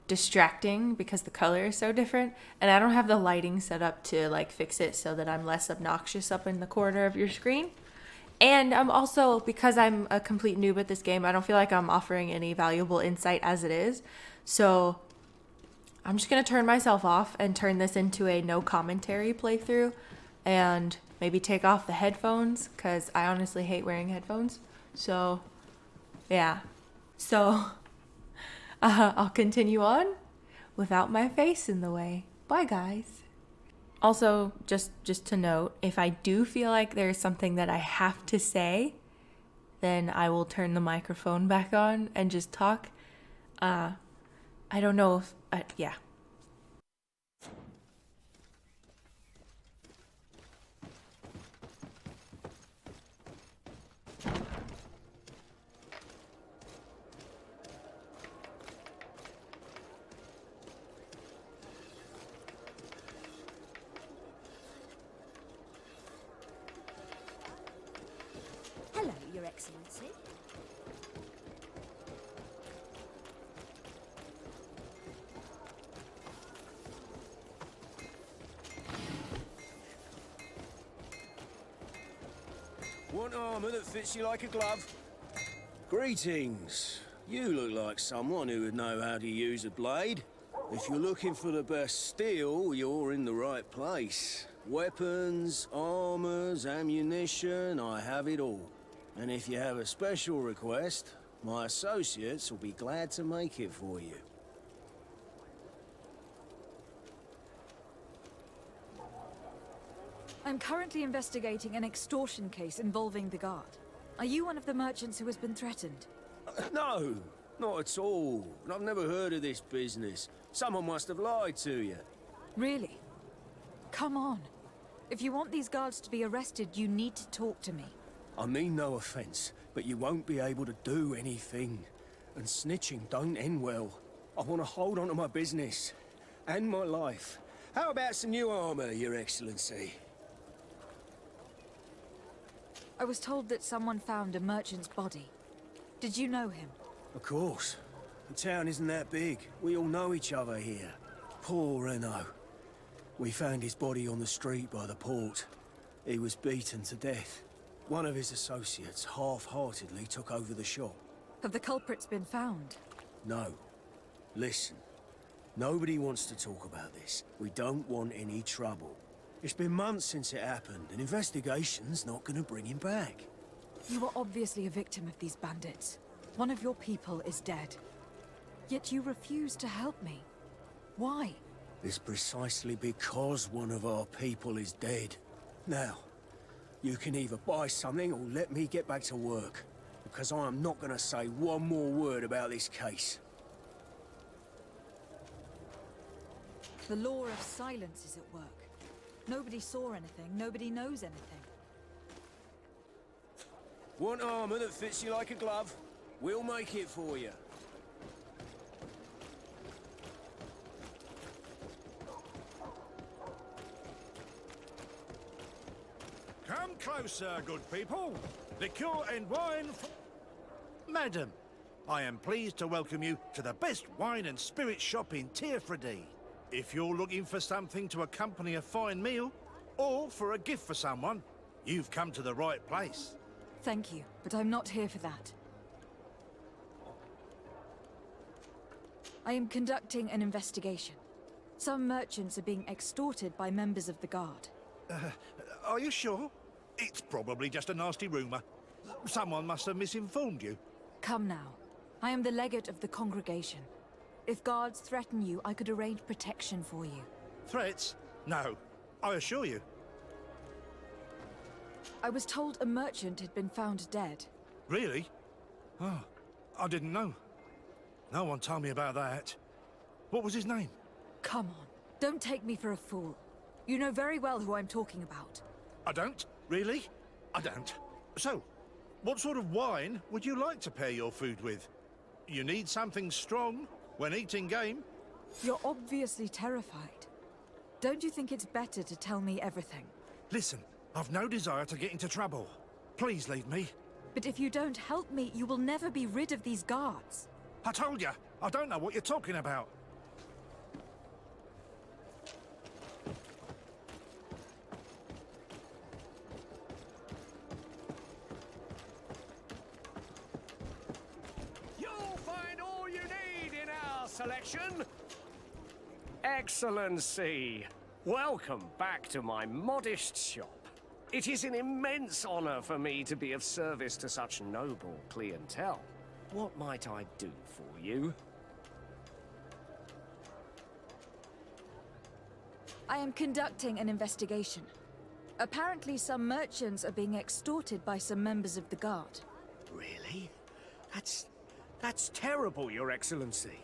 distracting because the color is so different, and I don't have the lighting set up to like fix it so that I'm less obnoxious up in the corner of your screen. And I'm also, because I'm a complete noob at this game, I don't feel like I'm offering any valuable insight as it is. So I'm just going to turn myself off and turn this into a no commentary playthrough, and maybe take off the headphones because I honestly hate wearing headphones. So yeah. So I'll continue on without my face in the way. Bye, guys. Also, just to note, if I do feel like there's something that I have to say, then I will turn the microphone back on and just talk. I don't know if... yeah. Hello, Your Excellency. Want armor that fits you like a glove? Greetings. You look like someone who would know how to use a blade. If you're looking for the best steel, you're in the right place. Weapons, armors, ammunition, I have it all. And if you have a special request, my associates will be glad to make it for you. I'm currently investigating an extortion case involving the Guard. Are you one of the merchants who has been threatened? No, not at all. I've never heard of this business. Someone must have lied to you. Really? Come on. If you want these guards to be arrested, you need to talk to me. I mean no offense, but you won't be able to do anything. And snitching don't end well. I want to hold on to my business. And my life. How about some new armor, Your Excellency? I was told that someone found a merchant's body. Did you know him? Of course. The town isn't that big. We all know each other here. Poor Renault. We found his body on the street by the port. He was beaten to death. One of his associates half-heartedly took over the shop. Have the culprits been found? No. Listen. Nobody wants to talk about this. We don't want any trouble. It's been months since it happened. An investigation's not gonna bring him back. You are obviously a victim of these bandits. One of your people is dead. Yet you refuse to help me. Why? It's precisely because one of our people is dead. Now, you can either buy something or let me get back to work. Because I am not gonna say one more word about this case. The law of silence is at work. Nobody saw anything, nobody knows anything. Want armor that fits you like a glove? We'll make it for you. Come closer, good people. Liqueur and wine Madam, I am pleased to welcome you to the best wine and spirit shop in Tearfredy. If you're looking for something to accompany a fine meal, or for a gift for someone, you've come to the right place. Thank you, but I'm not here for that. I am conducting an investigation. Some merchants are being extorted by members of the Guard. Are you sure? It's probably just a nasty rumor. Someone must have misinformed you. Come now. I am the legate of the congregation. If guards threaten you, I could arrange protection for you. Threats? No, I assure you. I was told a merchant had been found dead. Really? Oh, I didn't know. No one told me about that. What was his name? Come on, don't take me for a fool. You know very well who I'm talking about. I don't? Really? I don't. So, what sort of wine would you like to pair your food with? You need something strong when eating game? You're obviously terrified. Don't you think it's better to tell me everything? Listen, I've no desire to get into trouble. Please leave me. But if you don't help me, you will never be rid of these guards. I told you, I don't know what you're talking about. You'll find all you need in our selection. Excellency, welcome back to my modest shop. It is an immense honor for me to be of service to such noble clientele. What might I do for you? I am conducting an investigation. Apparently some merchants are being extorted by some members of the Guard. Really? That's terrible, Your Excellency.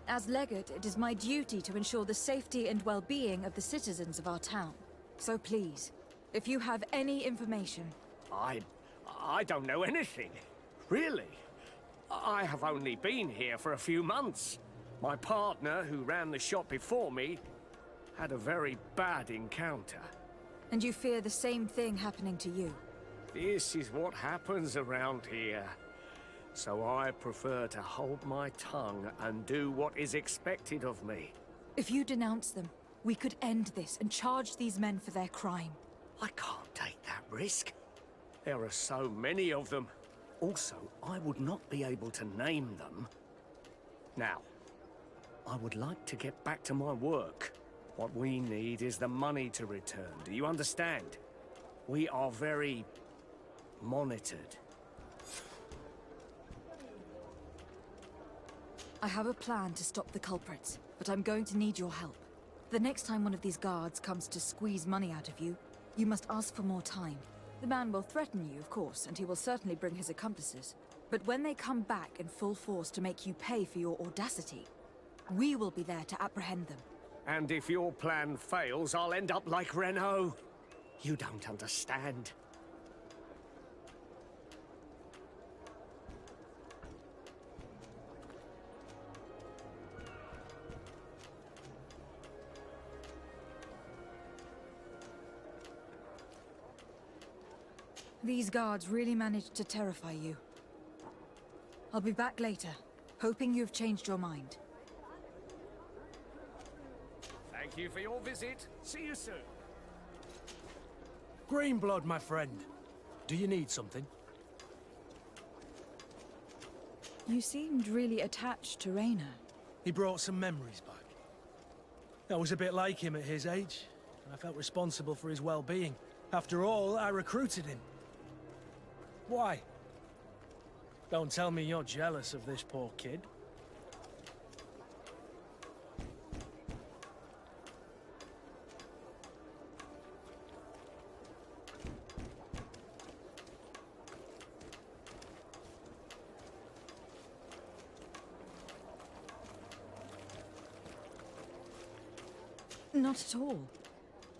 As legate, it is my duty to ensure the safety and well-being of the citizens of our town. So please, if you have any information... I don't know anything. Really. I have only been here for a few months. My partner, who ran the shop before me, had a very bad encounter. And you fear the same thing happening to you? This is what happens around here. So I prefer to hold my tongue and do what is expected of me. If you denounce them, we could end this and charge these men for their crime. I can't take that risk. There are so many of them. Also, I would not be able to name them. Now, I would like to get back to my work. What we need is the money to return. Do you understand? We are very monitored. I have a plan to stop the culprits, but I'm going to need your help. The next time one of these guards comes to squeeze money out of you, you must ask for more time. The man will threaten you, of course, and he will certainly bring his accomplices. But when they come back in full force to make you pay for your audacity, we will be there to apprehend them. And if your plan fails, I'll end up like Renault. You don't understand. These guards really managed to terrify you. I'll be back later, hoping you've changed your mind. Thank Thank you for your visit. See you soon. Greenblood, my friend. Do you need something? You seemed really attached to Raynor. He brought some memories back. I was a bit like him at his age, and I felt responsible for his well-being. After all, I recruited him. Why? Don't tell me you're jealous of this poor kid. Not at all.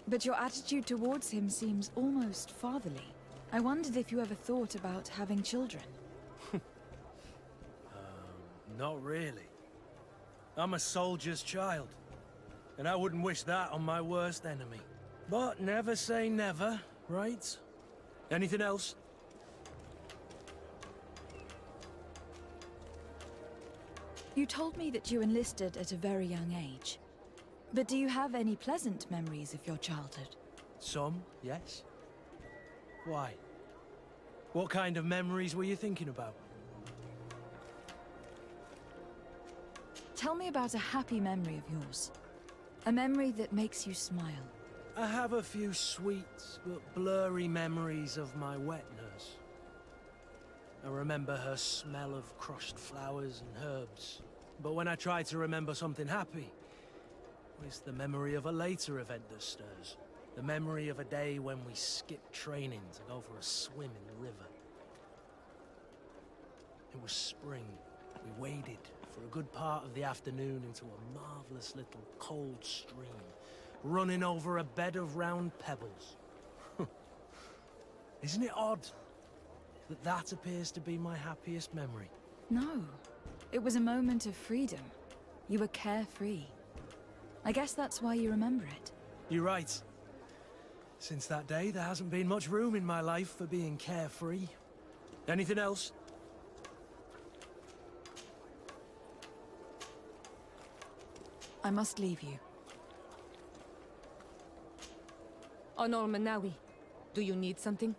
But your attitude towards him seems almost fatherly. I wondered if you ever thought about having children. Not really. I'm a soldier's child, and I wouldn't wish that on my worst enemy. But never say never, right? Anything else? You told me that you enlisted at a very young age. But do you have any pleasant memories of your childhood? Some, yes. Why? What kind of memories were you thinking about? Tell me about a happy memory of yours. A memory that makes you smile. I have a few sweet but blurry memories of my wet nurse. I remember her smell of crushed flowers and herbs. But when I try to remember something happy, it's the memory of a later event that stirs. The memory of a day when we skipped training to go for a swim in the river. It was spring. We waded for a good part of the afternoon into a marvelous little cold stream, running over a bed of round pebbles. Isn't it odd that that appears to be my happiest memory? No. It was a moment of freedom. You were carefree. I guess that's why you remember it. You're right. Since that day, there hasn't been much room in my life for being carefree. Anything else? I must leave you. Honor Manawi, do you need something?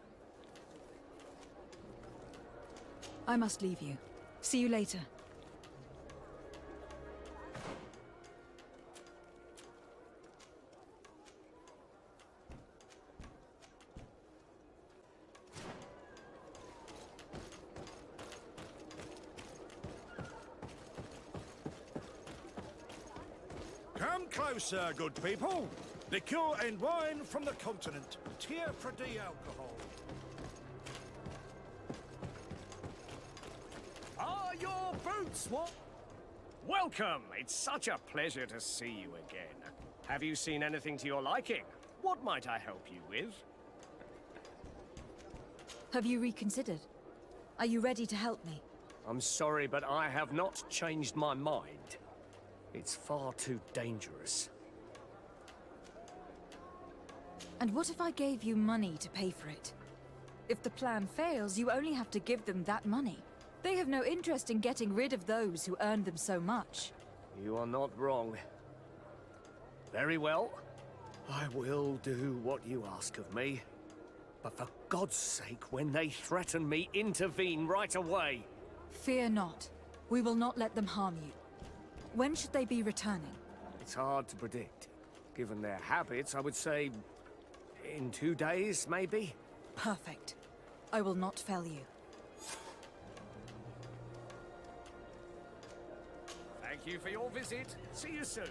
I must leave you. See you later. Come closer, good people. Liqueur and wine from the continent. Tier for D alcohol. Are your boots what? Welcome. It's such a pleasure to see you again. Have you seen anything to your liking? What might I help you with? Have you reconsidered? Are you ready to help me? I'm sorry, but I have not changed my mind. It's far too dangerous. And what if I gave you money to pay for it? If the plan fails, you only have to give them that money. They have no interest in getting rid of those who earned them so much. You are not wrong. Very well. I will do what you ask of me. But for God's sake, when they threaten me, intervene right away. Fear not. We will not let them harm you. When should they be returning? It's hard to predict. Given their habits, I would say in 2 days, maybe? Perfect. I will not fail you. Thank you for your visit. See you soon.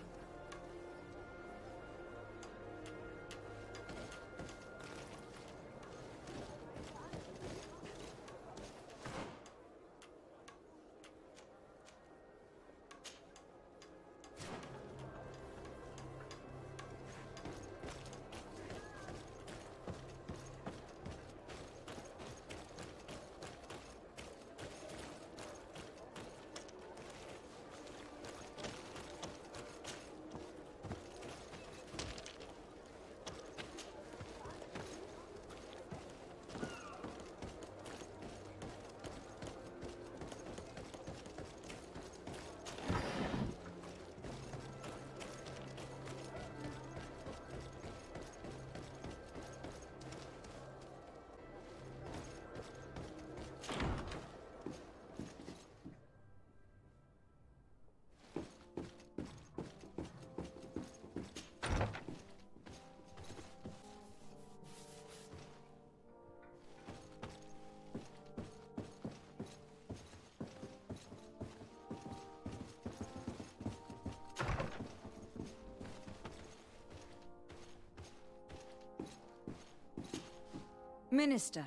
Minister.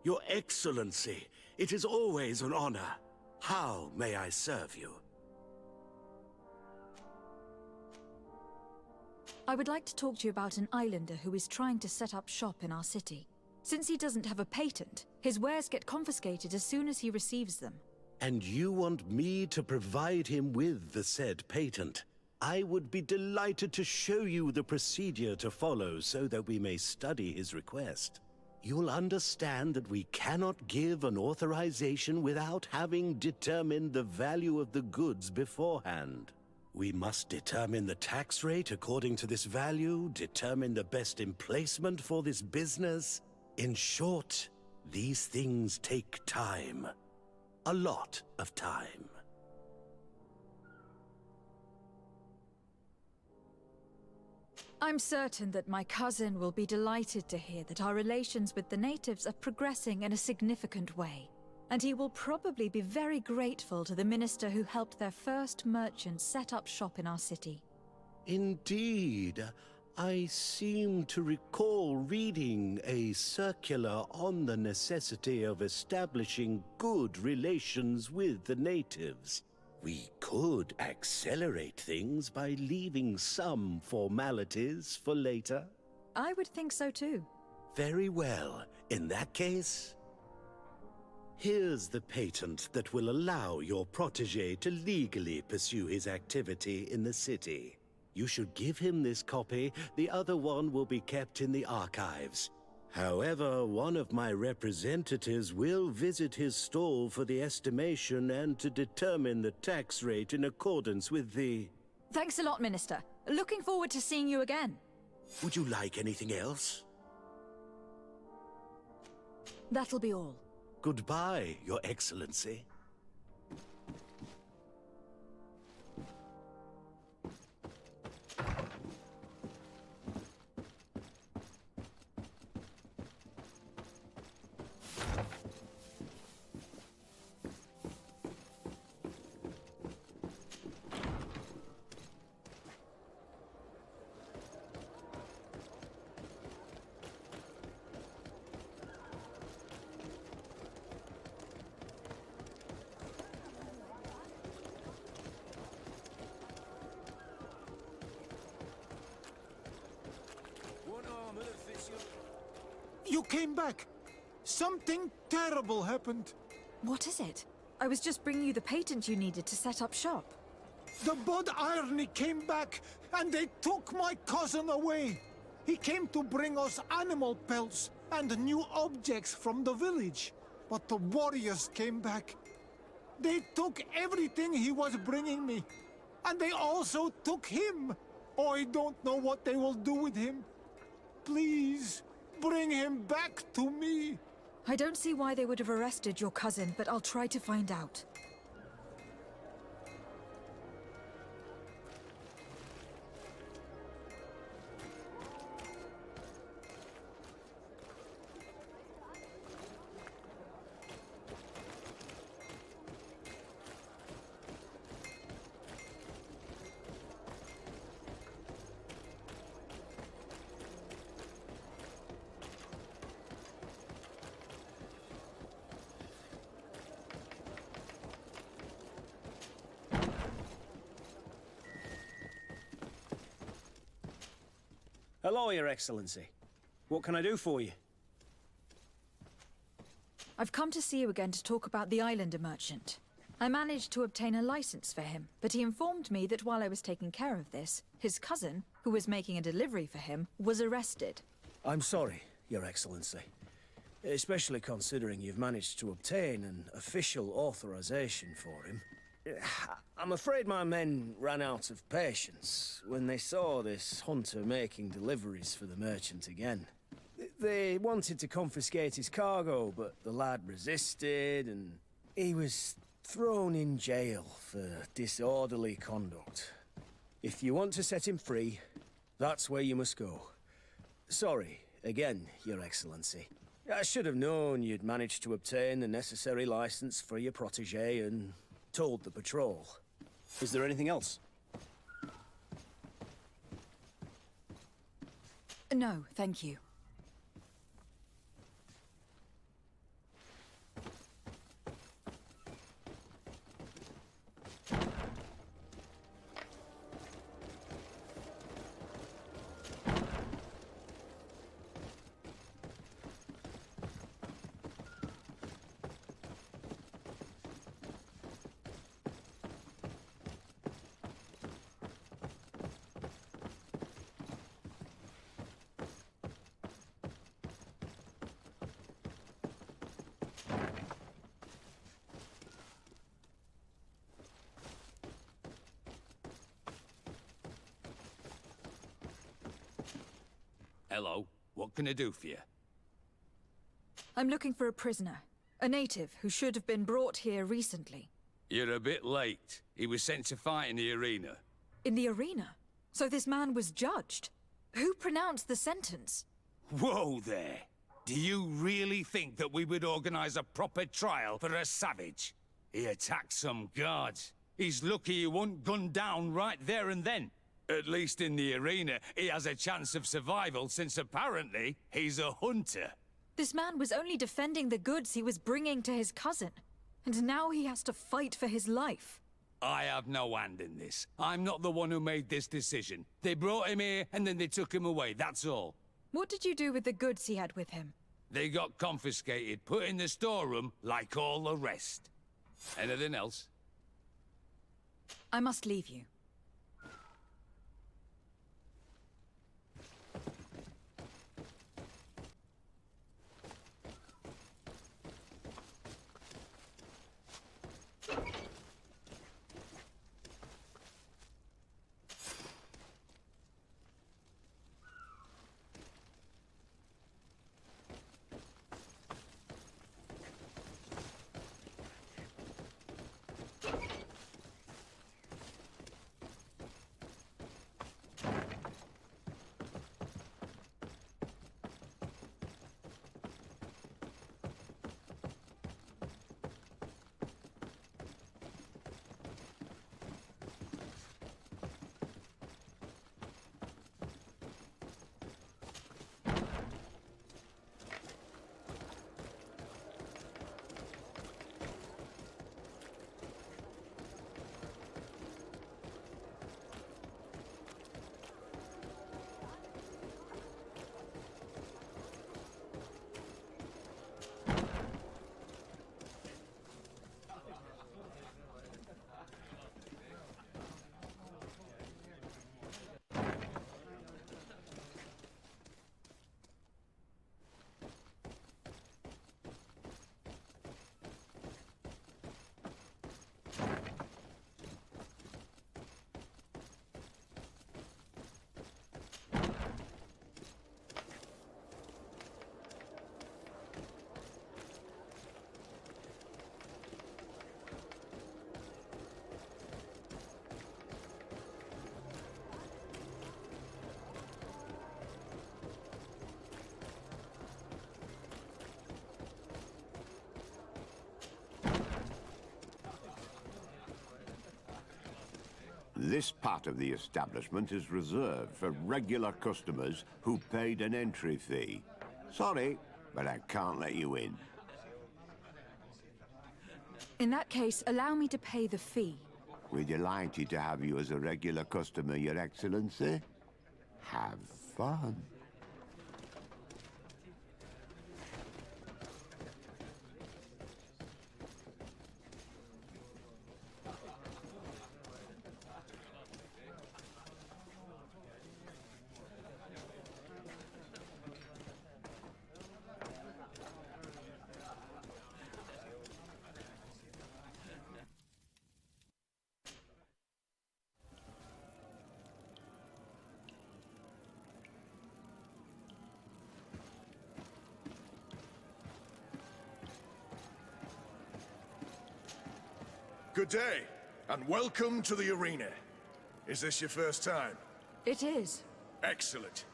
Your Excellency, it is always an honor. How may I serve you? I would like to talk to you about an islander who is trying to set up shop in our city. Since he doesn't have a patent, his wares get confiscated as soon as he receives them. And you want me to provide him with the said patent? I would be delighted to show you the procedure to follow so that we may study his request. You'll understand that we cannot give an authorization without having determined the value of the goods beforehand. We must determine the tax rate according to this value, determine the best emplacement for this business. In short, these things take time. A lot of time. I'm certain that my cousin will be delighted to hear that our relations with the natives are progressing in a significant way. And he will probably be very grateful to the minister who helped their first merchant set up shop in our city. Indeed. I seem to recall reading a circular on the necessity of establishing good relations with the natives. We could accelerate things by leaving some formalities for later. I would think so too. Very well. In that case, here's the patent that will allow your protege to legally pursue his activity in the city. You should give him this copy. The other one will be kept in the archives. However, one of my representatives will visit his stall for the estimation and to determine the tax rate in accordance with the... Thanks a lot, Minister. Looking forward to seeing you again. Would you like anything else? That'll be all. Goodbye, Your Excellency. You came back! Something terrible happened. What is it? I was just bringing you the patent you needed to set up shop. The Bod Irony came back, and they took my cousin away. He came to bring us animal pelts and new objects from the village. But the warriors came back. They took everything he was bringing me. And they also took him. Oh, I don't know what they will do with him. Please, bring him back to me. I don't see why they would have arrested your cousin, but I'll try to find out. Hello, Your Excellency. What can I do for you? I've come to see you again to talk about the islander merchant. I managed to obtain a license for him, but he informed me that while I was taking care of this, his cousin, who was making a delivery for him, was arrested. I'm sorry, Your Excellency. Especially considering you've managed to obtain an official authorization for him. I'm afraid my men ran out of patience when they saw this hunter making deliveries for the merchant again. They wanted to confiscate his cargo, but the lad resisted, and he was thrown in jail for disorderly conduct. If you want to set him free, that's where you must go. Sorry, again, Your Excellency. I should have known you'd managed to obtain the necessary license for your protege and told the patrol. Is there anything else? No, thank you. Hello. What can I do for you? I'm looking for a prisoner. A native who should have been brought here recently. You're a bit late. He was sent to fight in the arena. In the arena? So this man was judged? Who pronounced the sentence? Whoa there! Do you really think that we would organize a proper trial for a savage? He attacked some guards. He's lucky he wasn't gunned down right there and then. At least in the arena, he has a chance of survival since apparently he's a hunter. This man was only defending the goods he was bringing to his cousin. And now he has to fight for his life. I have no hand in this. I'm not the one who made this decision. They brought him here and then they took him away, that's all. What did you do with the goods he had with him? They got confiscated, put in the storeroom like all the rest. Anything else? I must leave you. This part of the establishment is reserved for regular customers who paid an entry fee. Sorry, but I can't let you in. In that case, allow me to pay the fee. We're delighted to have you as a regular customer, Your Excellency. Have fun. Good day, and welcome to the arena. Is this your first time? It is. Excellent.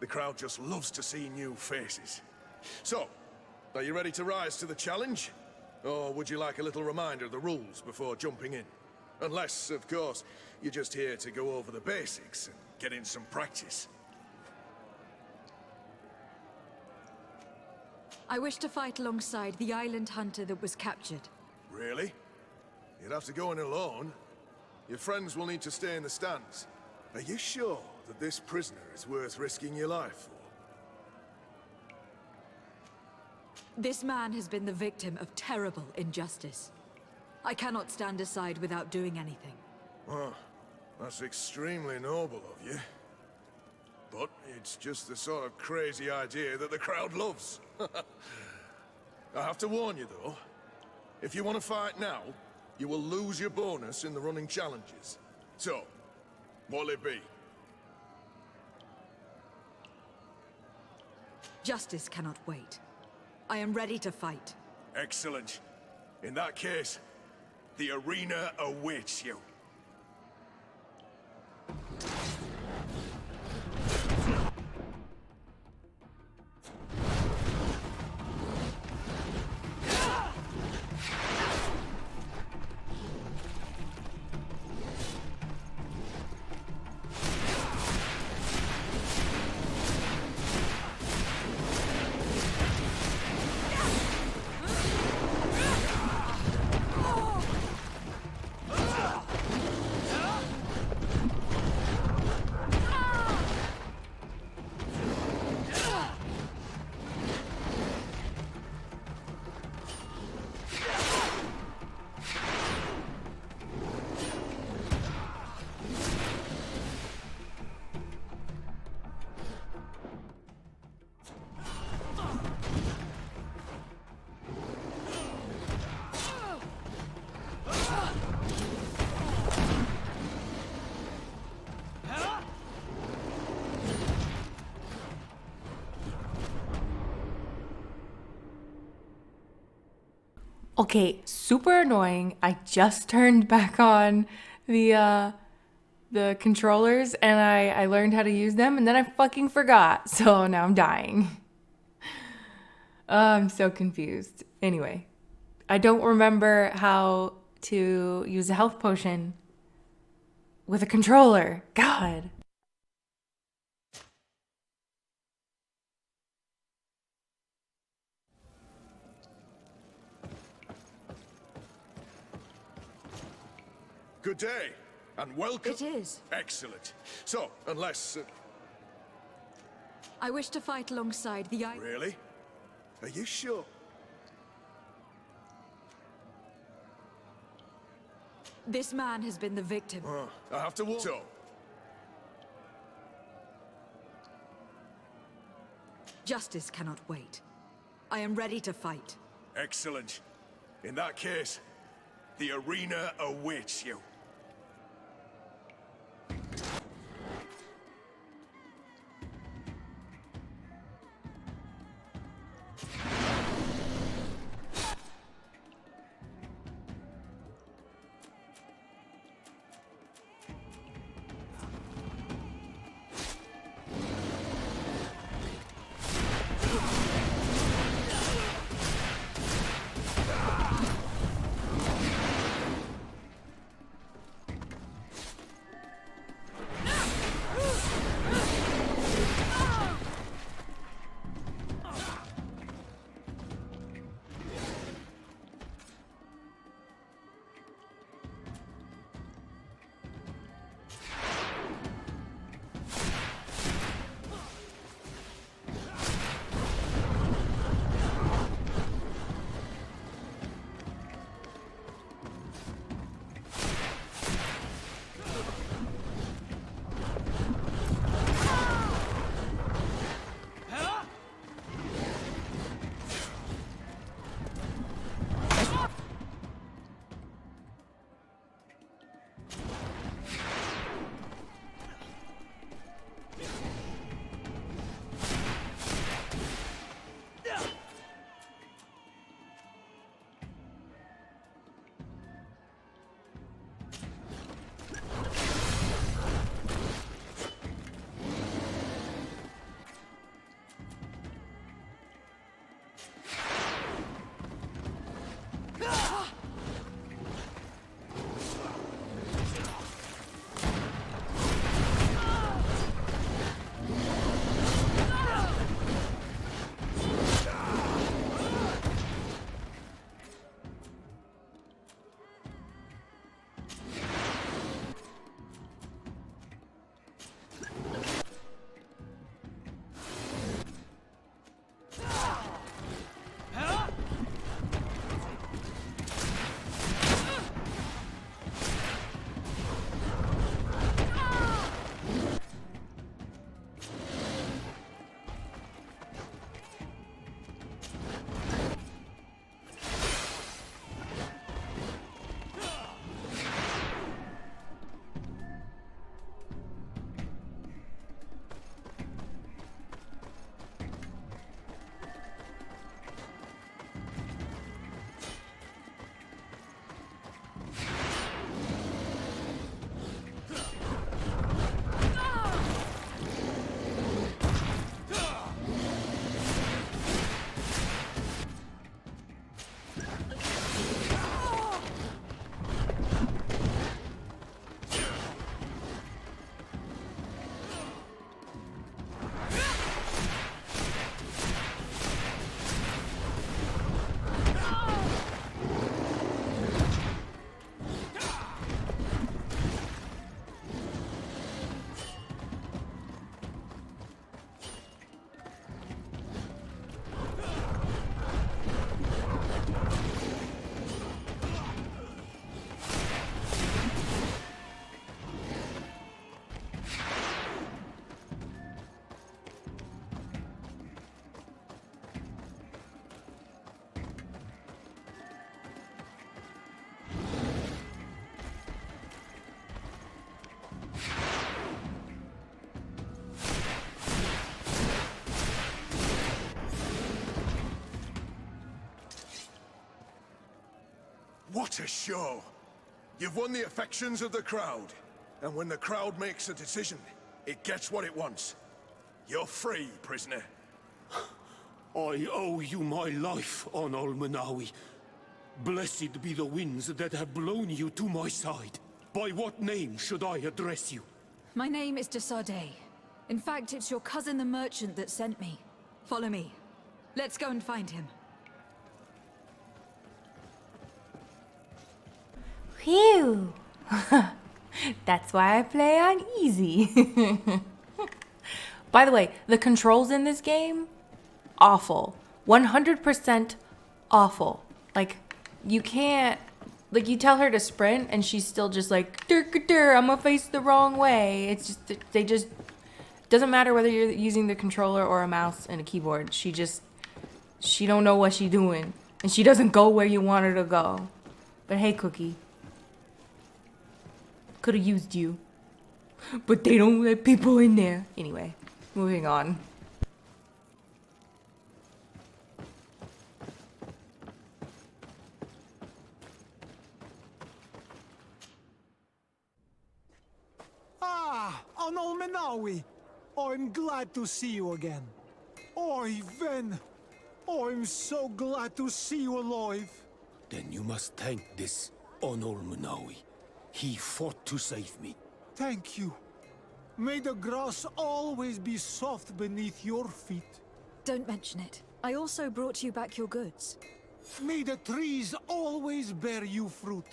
The crowd just loves to see new faces. So, are you ready to rise to the challenge? Or would you like a little reminder of the rules before jumping in? Unless, of course, you're just here to go over the basics and get in some practice. I wish to fight alongside the island hunter that was captured. Really? You'd have to go in alone. Your friends will need to stay in the stands. Are you sure that this prisoner is worth risking your life for? This man has been the victim of terrible injustice. I cannot stand aside without doing anything. Well, that's extremely noble of you. But it's just the sort of crazy idea that the crowd loves. I have to warn you, though. If you want to fight now, you will lose your bonus in the running challenges. So, what'll it be? Justice cannot wait. I am ready to fight. Excellent. In that case, the arena awaits you. Okay, super annoying. I just turned back on the controllers and I learned how to use them and then I fucking forgot. So now I'm dying. I'm so confused. Anyway, I don't remember how to use a health potion with a controller. God. Good day, and welcome. It is. Excellent. So, unless... I wish to fight alongside the... Really? Are you sure? This man has been the victim. I have to walk... So, Justice cannot wait. I am ready to fight. excellent. In that case, the arena awaits you. to show. You've won the affections of the crowd. And when the crowd makes a decision, it gets what it wants. You're free, prisoner. I owe you my life, Onol Manawi. Blessed be the winds that have blown you to my side. By what name should I address you? My name is Josabrean. In fact, it's your cousin the merchant that sent me. Follow me. Let's go and find him. Phew. That's why I play on easy. By the way, the controls in this game, awful. 100% awful. Like, you can't, like, you tell her to sprint and she's still just like, I'm gonna face the wrong way. It's just, they just, doesn't matter whether you're using the controller or a mouse and a keyboard. She don't know what she's doing. And she doesn't go where you want her to go. But hey, Cookie. Could have used you. But they don't let people in there. Anyway, moving on. Ah, Onol Manawi. I'm glad to see you again. Oi, Ven. I'm so glad to see you alive. Then you must thank this Onol Manawi. He fought to save me. Thank you. May the grass always be soft beneath your feet. Don't mention it. I also brought you back your goods. May the trees always bear you fruit.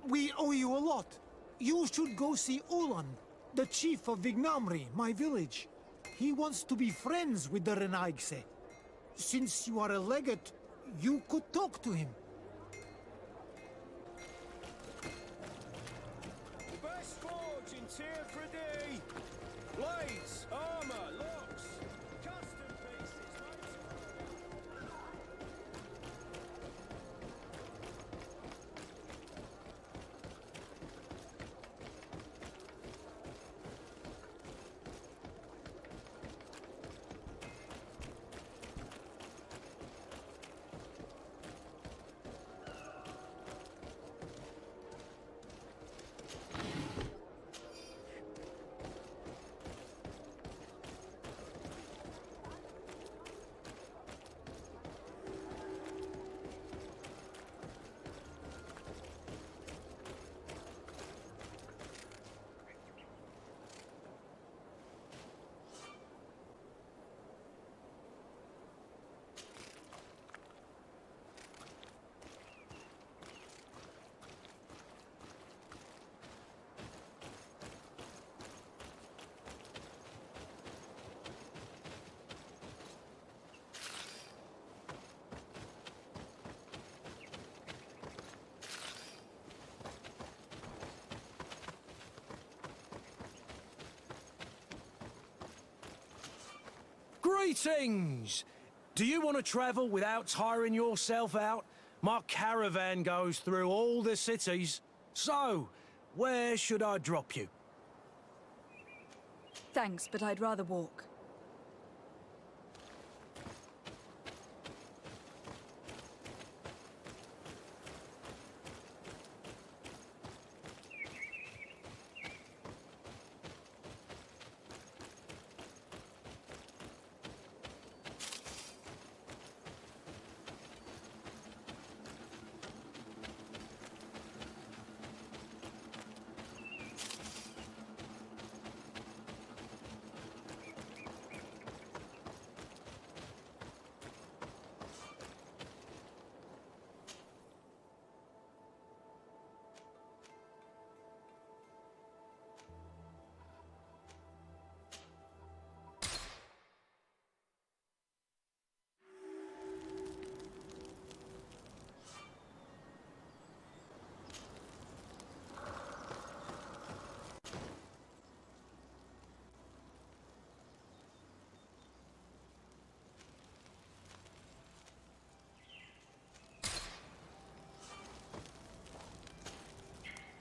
We owe you a lot. You should go see Ulan, the chief of Vignamri, my village. He wants to be friends with the Renaigse. Since you are a legate, you could talk to him. The best forge in Tearfredy! Blades, armor, locks, custom pieces, Greetings! Do you want to travel without tiring yourself out? My caravan goes through all the cities. So, where should I drop you? Thanks, but I'd rather walk.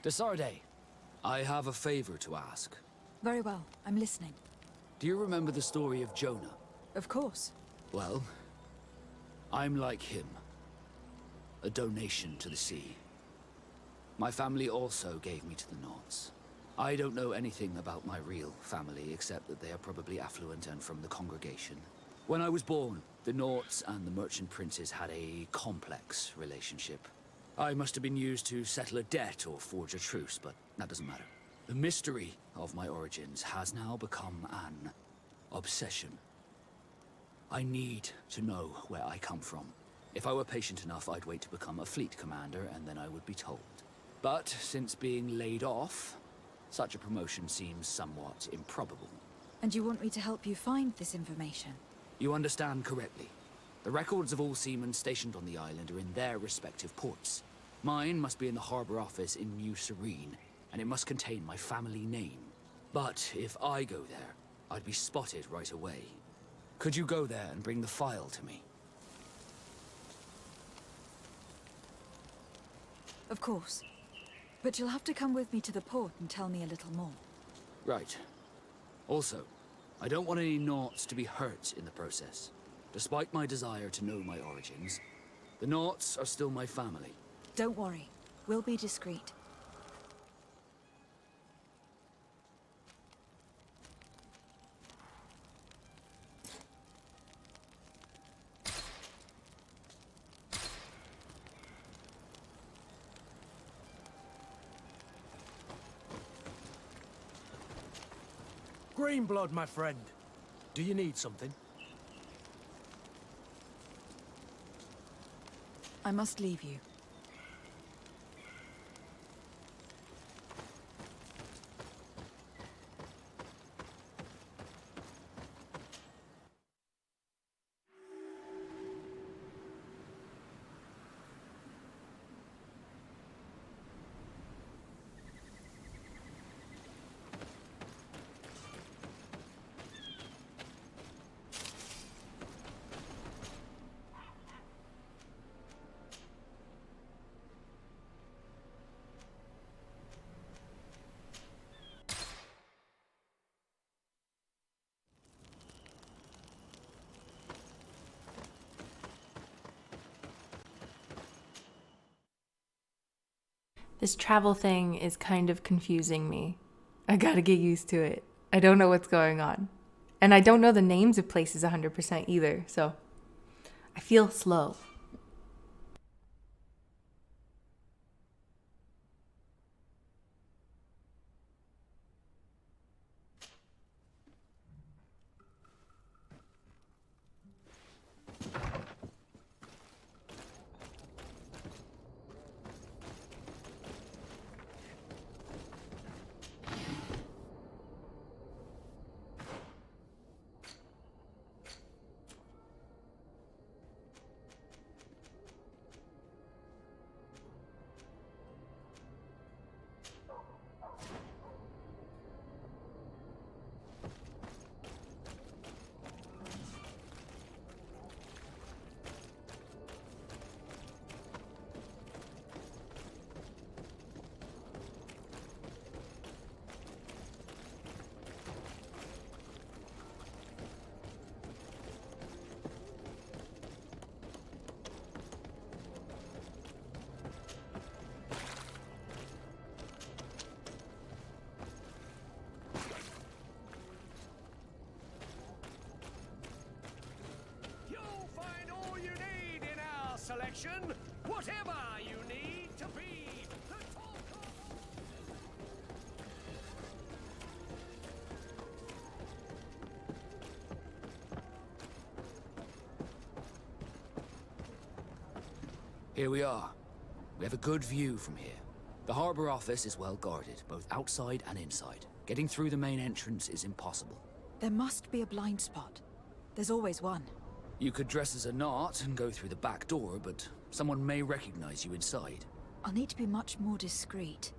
Desarde, I have a favor to ask. Very well, I'm listening. Do you remember the story of Jonah? Of course. Well, I'm like him. A donation to the sea. My family also gave me to the Nauts. I don't know anything about my real family, except that they are probably affluent and from the congregation. When I was born, the Nauts and the merchant princes had a complex relationship. I must have been used to settle a debt or forge a truce, but that doesn't matter. The mystery of my origins has now become an obsession. I need to know where I come from. If I were patient enough, I'd wait to become a fleet commander, and then I would be told. But since being laid off, such a promotion seems somewhat improbable. And you want me to help you find this information? You understand correctly. The records of all seamen stationed on the island are in their respective ports. Mine must be in the harbor office in New Serene, and it must contain my family name. But if I go there, I'd be spotted right away. Could you go there and bring the file to me? Of course. But you'll have to come with me to the port and tell me a little more. Right. Also, I don't want any Nauts to be hurt in the process. Despite my desire to know my origins, the Nauts are still my family. Don't worry. We'll be discreet. Greenblood, my friend. Do you need something? I must leave you. This travel thing is kind of confusing me. I gotta get used to it. I don't know what's going on. And I don't know the names of places 100% either, so I feel slow. Selection, whatever you need to be. Here we are. We have a good view from here. The harbor office is well guarded, both outside and inside. Getting through the main entrance is impossible. There must be a blind spot. There's always one. You could dress as a Naut and go through the back door, but someone may recognize you inside. I'll need to be much more discreet.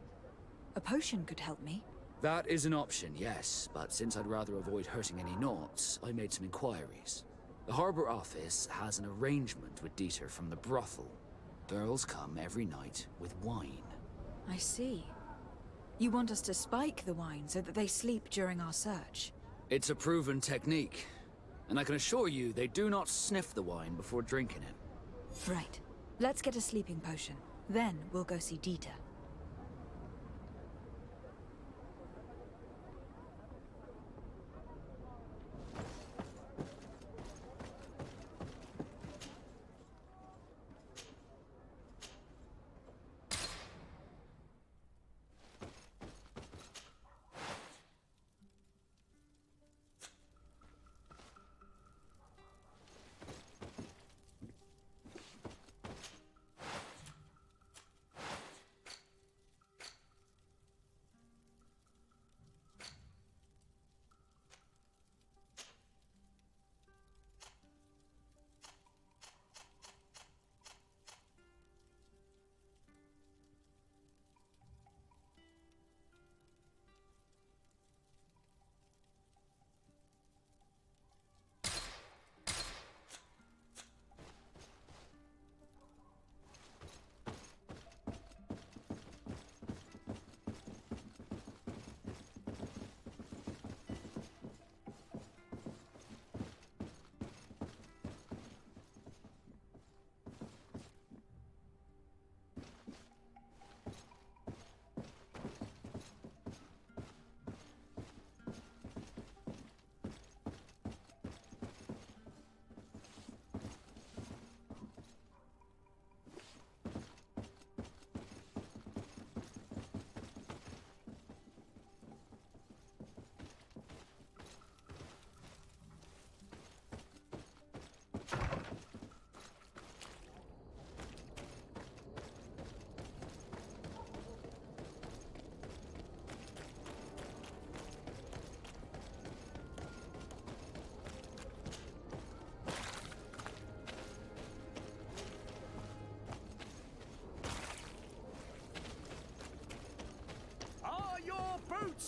A potion could help me. That is an option, yes, but since I'd rather avoid hurting any Nauts, I made some inquiries. The harbor office has an arrangement with Dieter from the brothel. Girls come every night with wine. I see. You want us to spike the wine so that they sleep during our search? It's a proven technique. And I can assure you, they do not sniff the wine before drinking it. Right. Let's get a sleeping potion. Then we'll go see Dieter.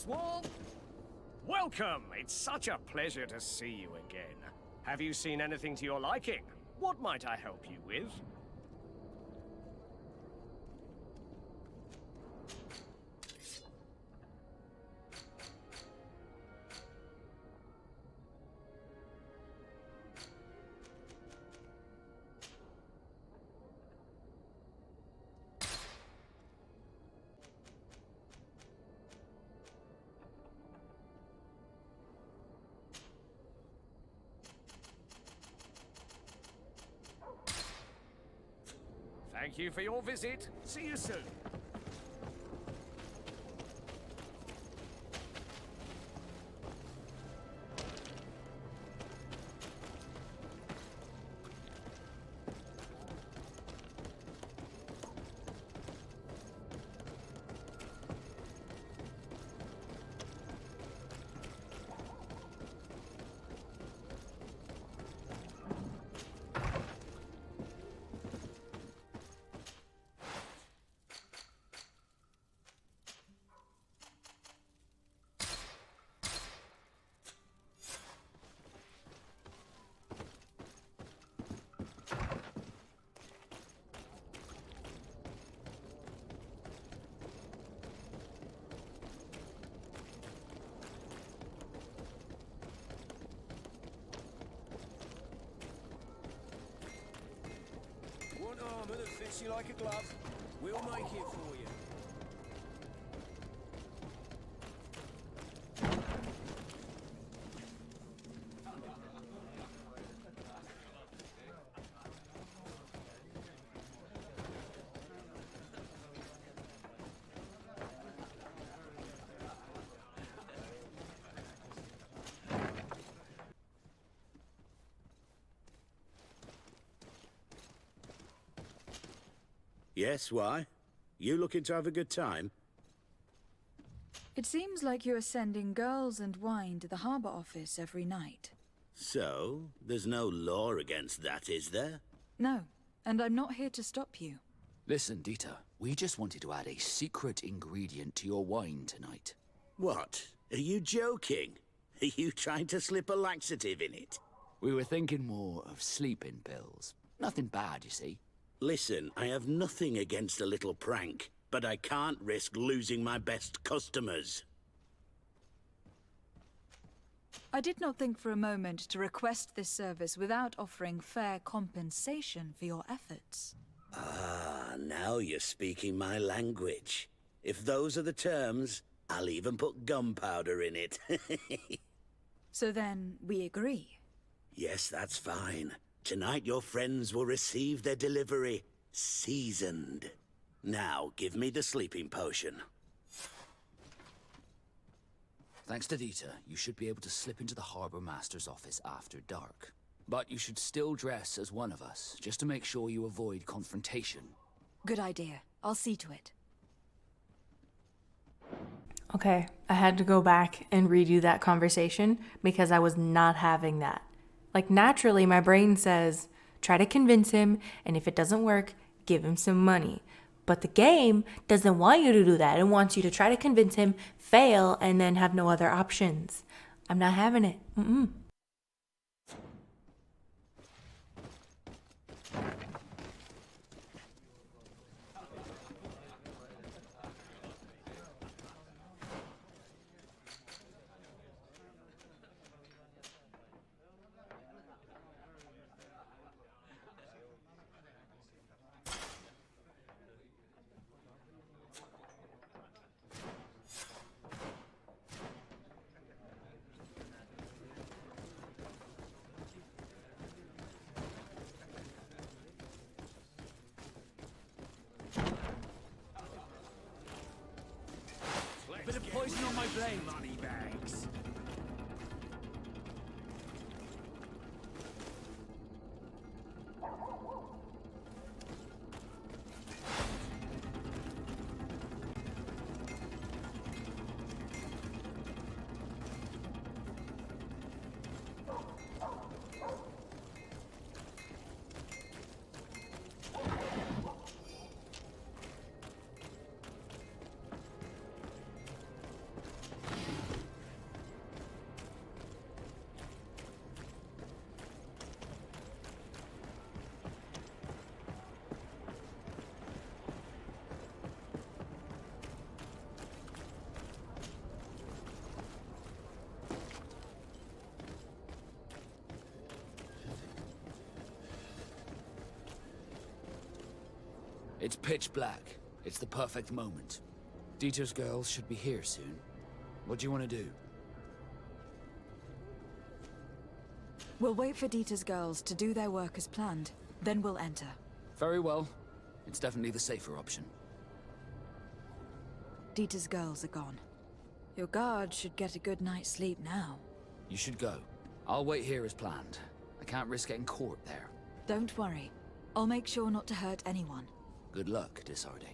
Swamp! Welcome! It's such a pleasure to see you again. Have you seen anything to your liking? What might I help you with? Thank you for your visit. See you soon. Want armor that fits you like a glove? We'll make it for you. Yes, why? You looking to have a good time? It seems like you are sending girls and wine to the harbor office every night. So, there's no law against that, is there? No, and I'm not here to stop you. Listen, Dieter, we just wanted to add a secret ingredient to your wine tonight. What? Are you joking? Are you trying to slip a laxative in it? We were thinking more of sleeping pills. Nothing bad, you see. Listen, I have nothing against a little prank, but I can't risk losing my best customers. I did not think for a moment to request this service without offering fair compensation for your efforts. Ah, now you're speaking my language. If those are the terms, I'll even put gunpowder in it. So then, we agree. Yes, that's fine. Tonight your friends will receive their delivery, seasoned. Now, give me the sleeping potion. Thanks to Dieter, you should be able to slip into the Harbor Master's office after dark. But you should still dress as one of us, just to make sure you avoid confrontation. Good idea. I'll see to it. Okay, I had to go back and redo that conversation because I was not having that. Like, naturally, my brain says, try to convince him, and if it doesn't work, give him some money. But the game doesn't want you to do that. It wants you to try to convince him, fail, and then have no other options. I'm not having it. Bit of poison on my blade. Money bags. It's pitch black. It's the perfect moment. Dieter's girls should be here soon. What do you want to do? We'll wait for Dieter's girls to do their work as planned, then we'll enter. Very well. It's definitely the safer option. Dieter's girls are gone. Your guard should get a good night's sleep now. You should go. I'll wait here as planned. I can't risk getting caught there. Don't worry. I'll make sure not to hurt anyone. Good luck, Desarde.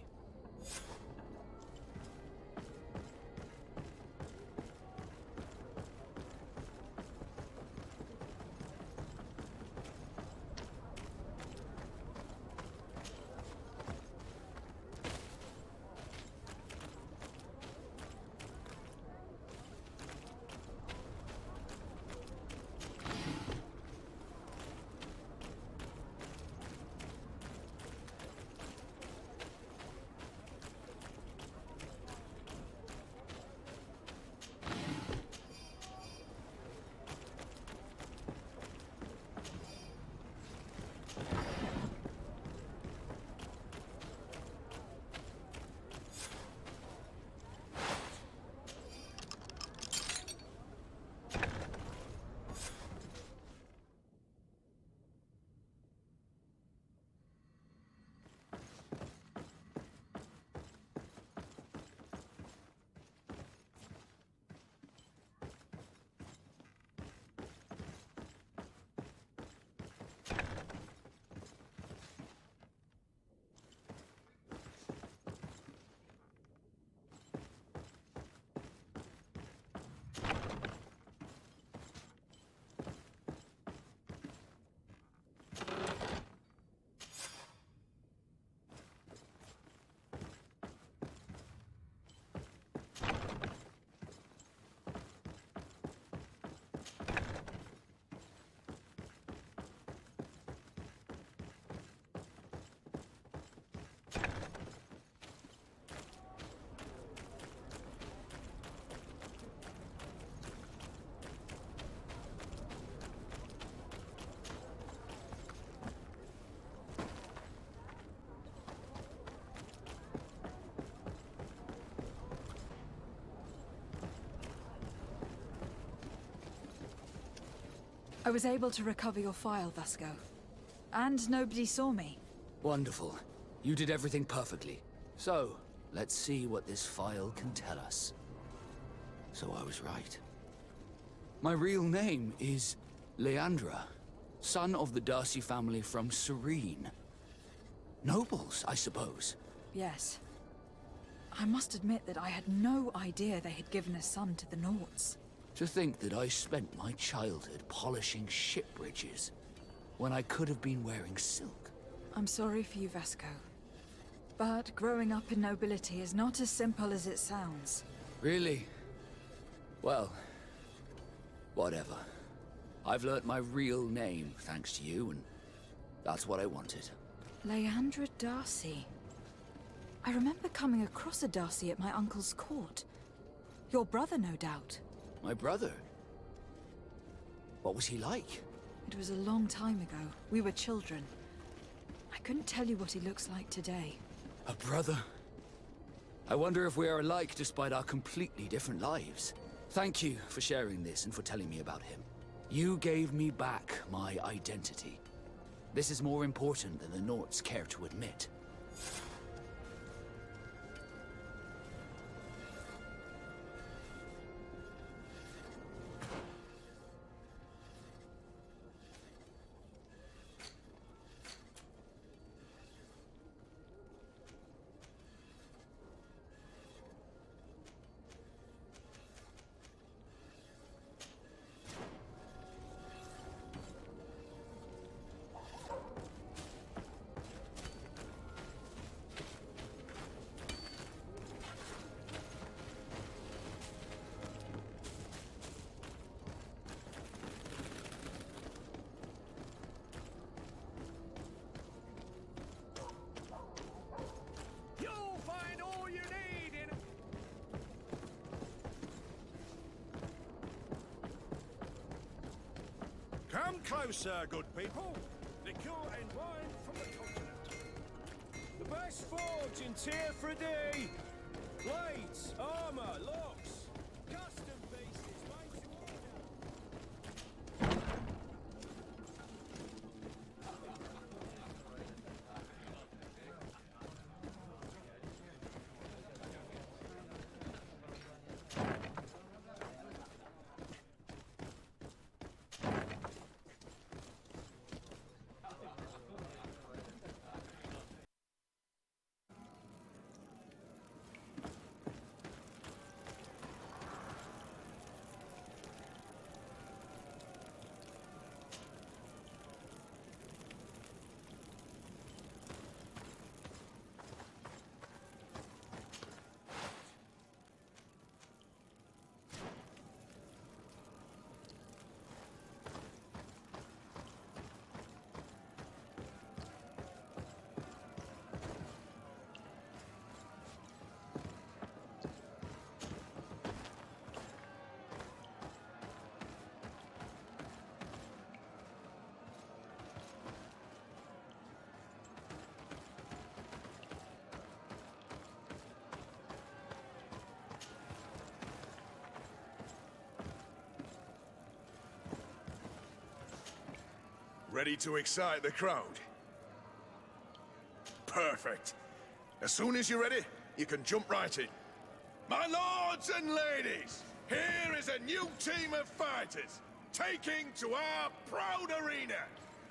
I was able to recover your file, Vasco. And nobody saw me. Wonderful. You did everything perfectly. So, let's see what this file can tell us. So I was right. My real name is Leandra, son of the Darcy family from Serene. Nobles, I suppose. Yes. I must admit that I had no idea they had given a son to the Nords. To think that I spent my childhood polishing ship bridges, when I could have been wearing silk. I'm sorry for you, Vasco. But growing up in nobility is not as simple as it sounds. Really? Well, whatever. I've learnt my real name, thanks to you, and that's what I wanted. Leandra Darcy. I remember coming across a Darcy at my uncle's court. Your brother, no doubt. My brother? What was he like? It was a long time ago. We were children. I couldn't tell you what he looks like today. A brother? I wonder if we are alike despite our completely different lives. Thank you for sharing this and for telling me about him. You gave me back my identity. This is more important than the Nords care to admit. Come closer, good people. Liquor and wine from the continent. The best forge in Tearfredy! Blades, armor, locks, custom pieces made to order. Ready to excite the crowd? Perfect. As soon as you're ready, you can jump right in. My lords and ladies, here is a new team of fighters, taking to our proud arena.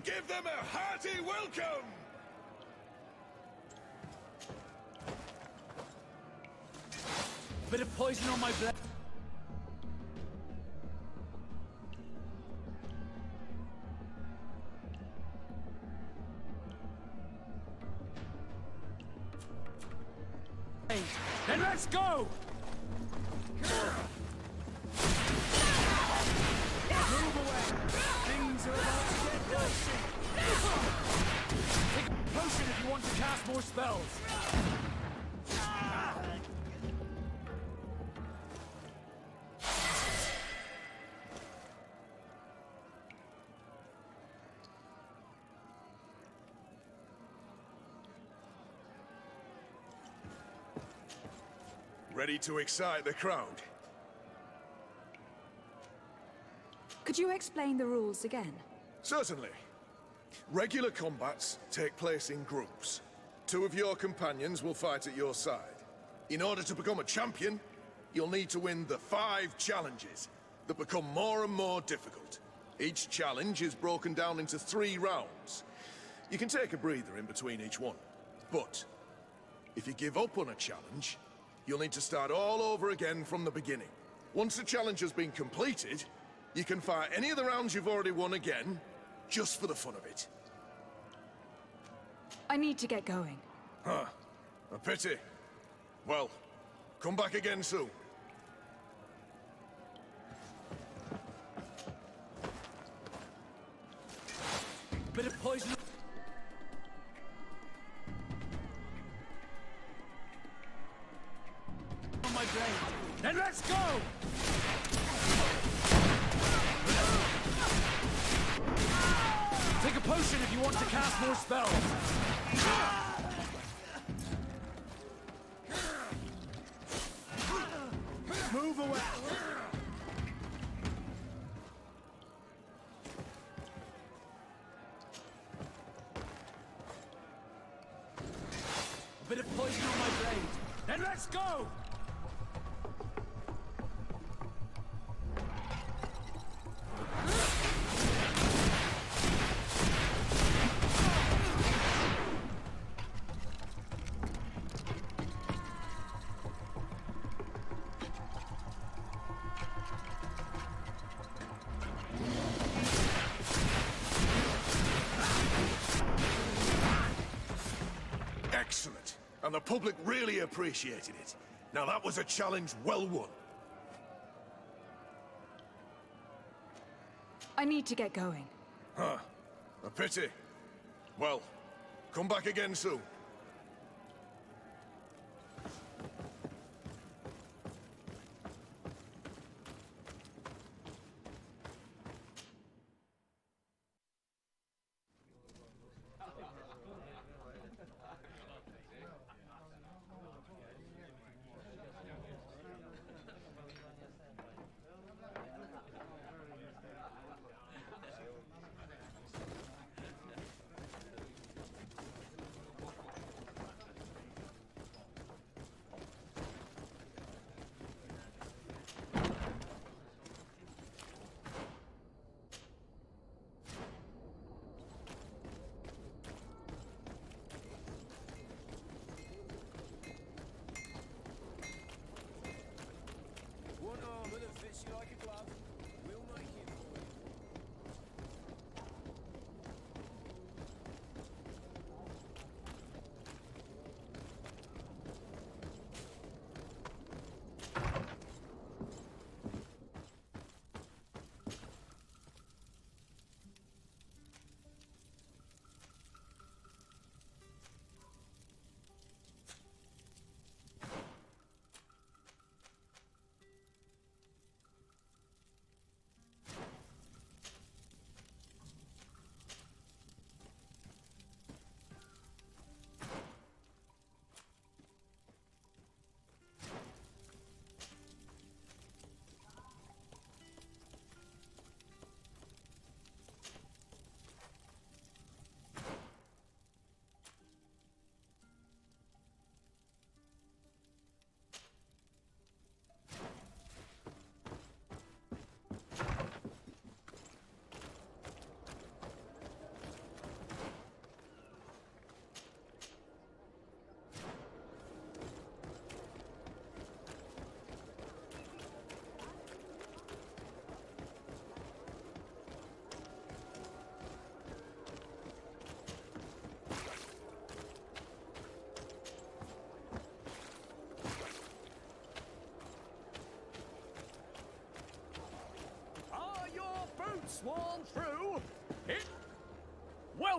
Give them a hearty welcome! Bit of poison on my blade. Then let's go! Move away! Things are about to get dicey! Take a potion if you want to cast more spells! Ready to excite the crowd? Could you explain the rules again? Certainly. Regular combats take place in groups. 2 of your companions will fight at your side. In order to become a champion, you'll need to win the 5 challenges that become more and more difficult. Each challenge is broken down into 3 rounds. You can take a breather in between each one. But if you give up on a challenge, you'll need to start all over again from the beginning. Once the challenge has been completed, you can fight any of the rounds you've already won again, just for the fun of it. I need to get going. Huh. A pity. Well, come back again soon. Bit of poison. On my blade. Then let's go! Take a potion if you want to cast more spells. Move away! A bit of poison on my blade. Then let's go! Excellent. And the public really appreciated it. Now that was a challenge well won. I need to get going. Huh. A pity. Well, come back again soon.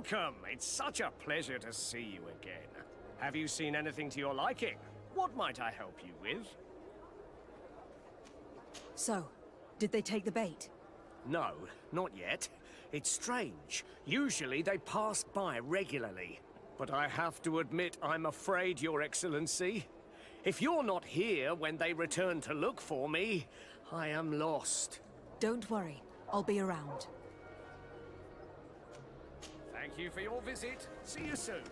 Welcome! It's such a pleasure to see you again. Have you seen anything to your liking? What might I help you with? So, did they take the bait? No, not yet. It's strange. Usually they pass by regularly. But I have to admit, I'm afraid, Your Excellency. If you're not here when they return to look for me, I am lost. Don't worry, I'll be around. Thank you for your visit. See you soon.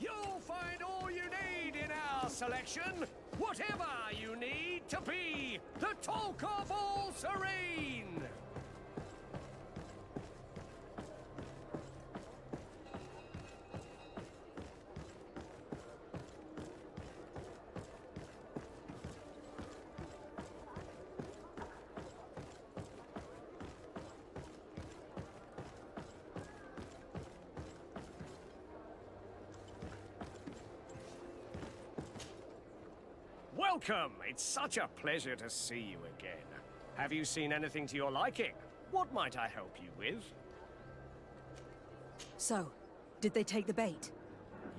You'll find all you need in our selection. Whatever you need to be the talk of all Serene. Welcome! It's such a pleasure to see you again. Have you seen anything to your liking? What might I help you with? So, did they take the bait?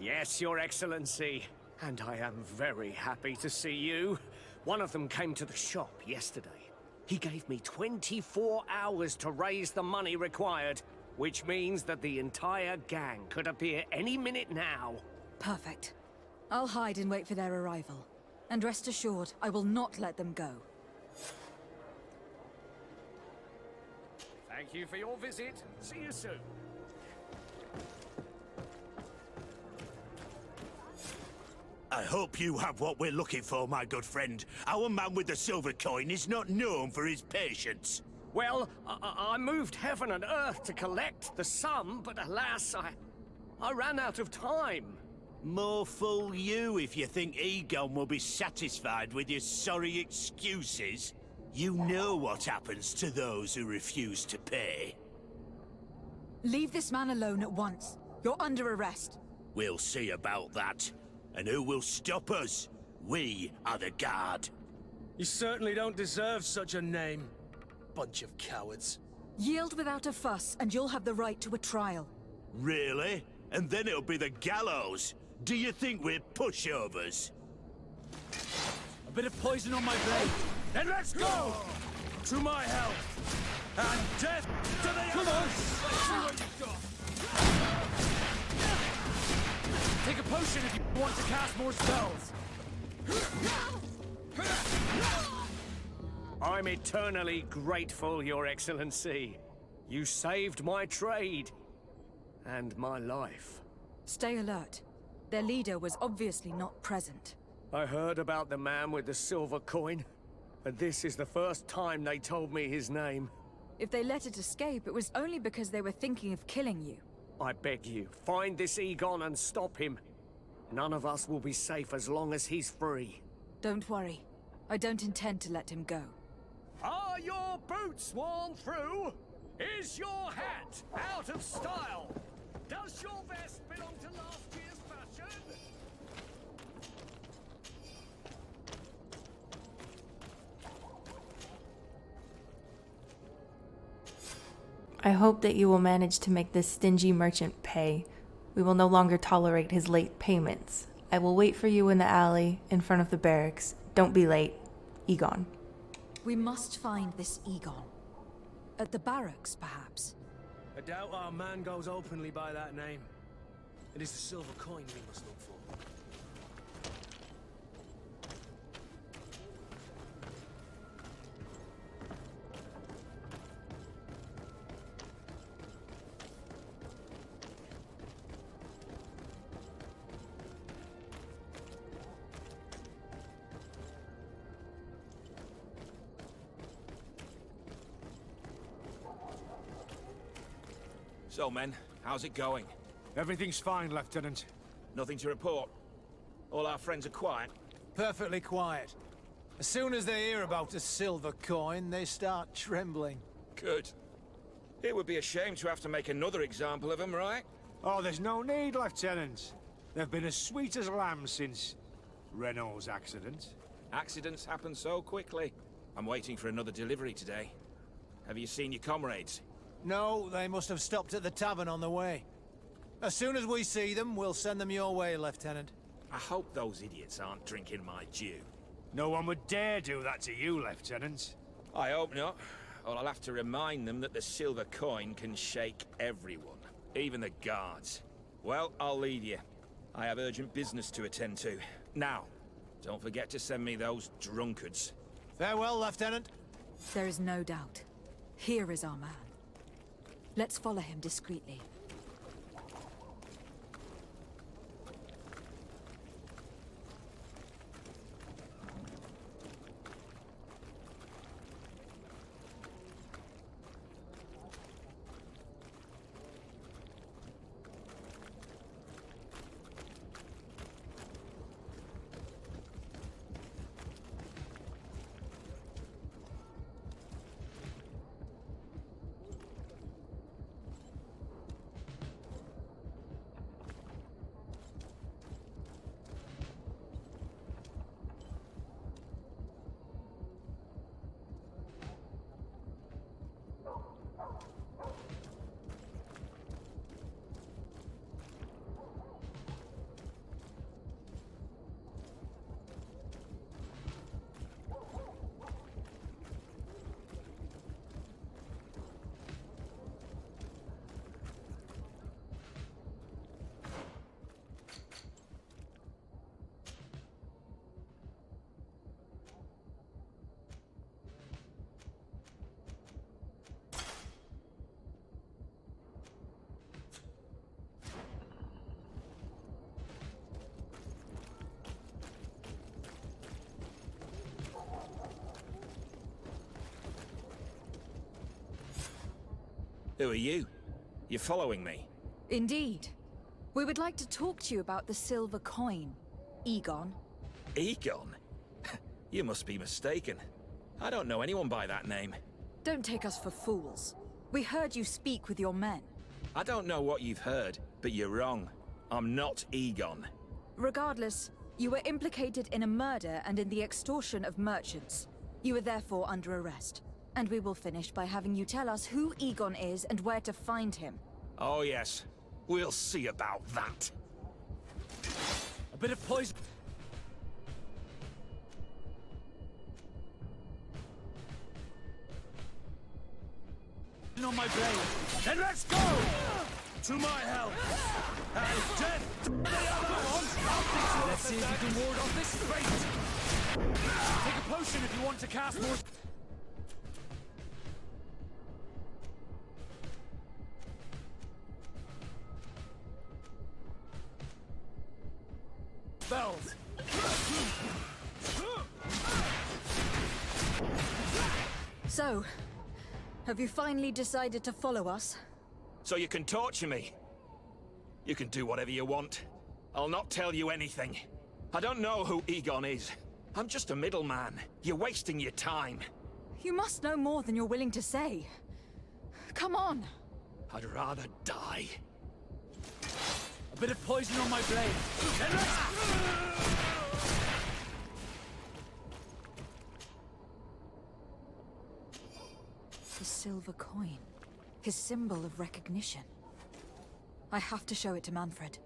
Yes, Your Excellency. And I am very happy to see you. One of them came to the shop yesterday. He gave me 24 hours to raise the money required, which means that the entire gang could appear any minute now. Perfect. I'll hide and wait for their arrival. And rest assured, I will not let them go. Thank you for your visit. See you soon. I hope you have what we're looking for, my good friend. Our man with the silver coin is not known for his patience. Well, I moved heaven and earth to collect the sum, but alas, I ran out of time. More fool you if you think Egon will be satisfied with your sorry excuses. You know what happens to those who refuse to pay. Leave this man alone at once. You're under arrest. We'll see about that. And who will stop us? We are the guard. You certainly don't deserve such a name. Bunch of cowards. Yield without a fuss, and you'll have the right to a trial. Really? And then it'll be the gallows? Do you think we're pushovers? A bit of poison on my blade. Then let's go! To my help! And death to the others! Let's see what you've got! Take a potion if you want to cast more spells. I'm eternally grateful, Your Excellency. You saved my trade. And my life. Stay alert. Their leader was obviously not present. I heard about the man with the silver coin, and this is the first time they told me his name. If they let it escape, it was only because they were thinking of killing you. I beg you, find this Egon and stop him. None of us will be safe as long as he's free. Don't worry. I don't intend to let him go. Are your boots worn through? Is your hat out of style? Does your vest belong to last year's fashion? I hope that you will manage to make this stingy merchant pay. We will no longer tolerate his late payments. I will wait for you in the alley in front of the barracks. Don't be late. Egon. We must find this Egon. At the barracks, perhaps. I doubt our man goes openly by that name. It is the silver coin we must look for. So, men, how's it going? Everything's fine, Lieutenant. Nothing to report? All our friends are quiet? Perfectly quiet. As soon as they hear about a silver coin, they start trembling. Good. It would be a shame to have to make another example of them, right? Oh, there's no need, Lieutenant. They've been as sweet as lambs since Renault's accident. Accidents happen so quickly. I'm waiting for another delivery today. Have you seen your comrades? No, they must have stopped at the tavern on the way. As soon as we see them, we'll send them your way, Lieutenant. I hope those idiots aren't drinking my dew. No one would dare do that to you, Lieutenant. I hope not. Or I'll have to remind them that the silver coin can shake everyone, even the guards. Well, I'll leave you. I have urgent business to attend to. Now, don't forget to send me those drunkards. Farewell, Lieutenant. There is no doubt. Here is our man. Let's follow him discreetly. Who are you? You're following me? Indeed. We would like to talk to you about the silver coin, Egon. Egon? You must be mistaken. I don't know anyone by that name. Don't take us for fools. We heard you speak with your men. I don't know what you've heard, but you're wrong. I'm not Egon. Regardless, you were implicated in a murder and in the extortion of merchants. You are therefore under arrest. And we will finish by having you tell us who Egon is and where to find him. Oh yes, we'll see about that. A bit of poison. On my blade. Then let's go! To my help! And death to the other one! Let's see if you can ward off this fate! Take a potion if you want to cast more... spells! So, have you finally decided to follow us? So you can torture me. You can do whatever you want. I'll not tell you anything. I don't know who Egon is. I'm just a middleman. You're wasting your time. You must know more than you're willing to say. Come on. I'd rather die. A bit of poison on my blade. Then The silver coin. His symbol of recognition. I have to show it to Manfred.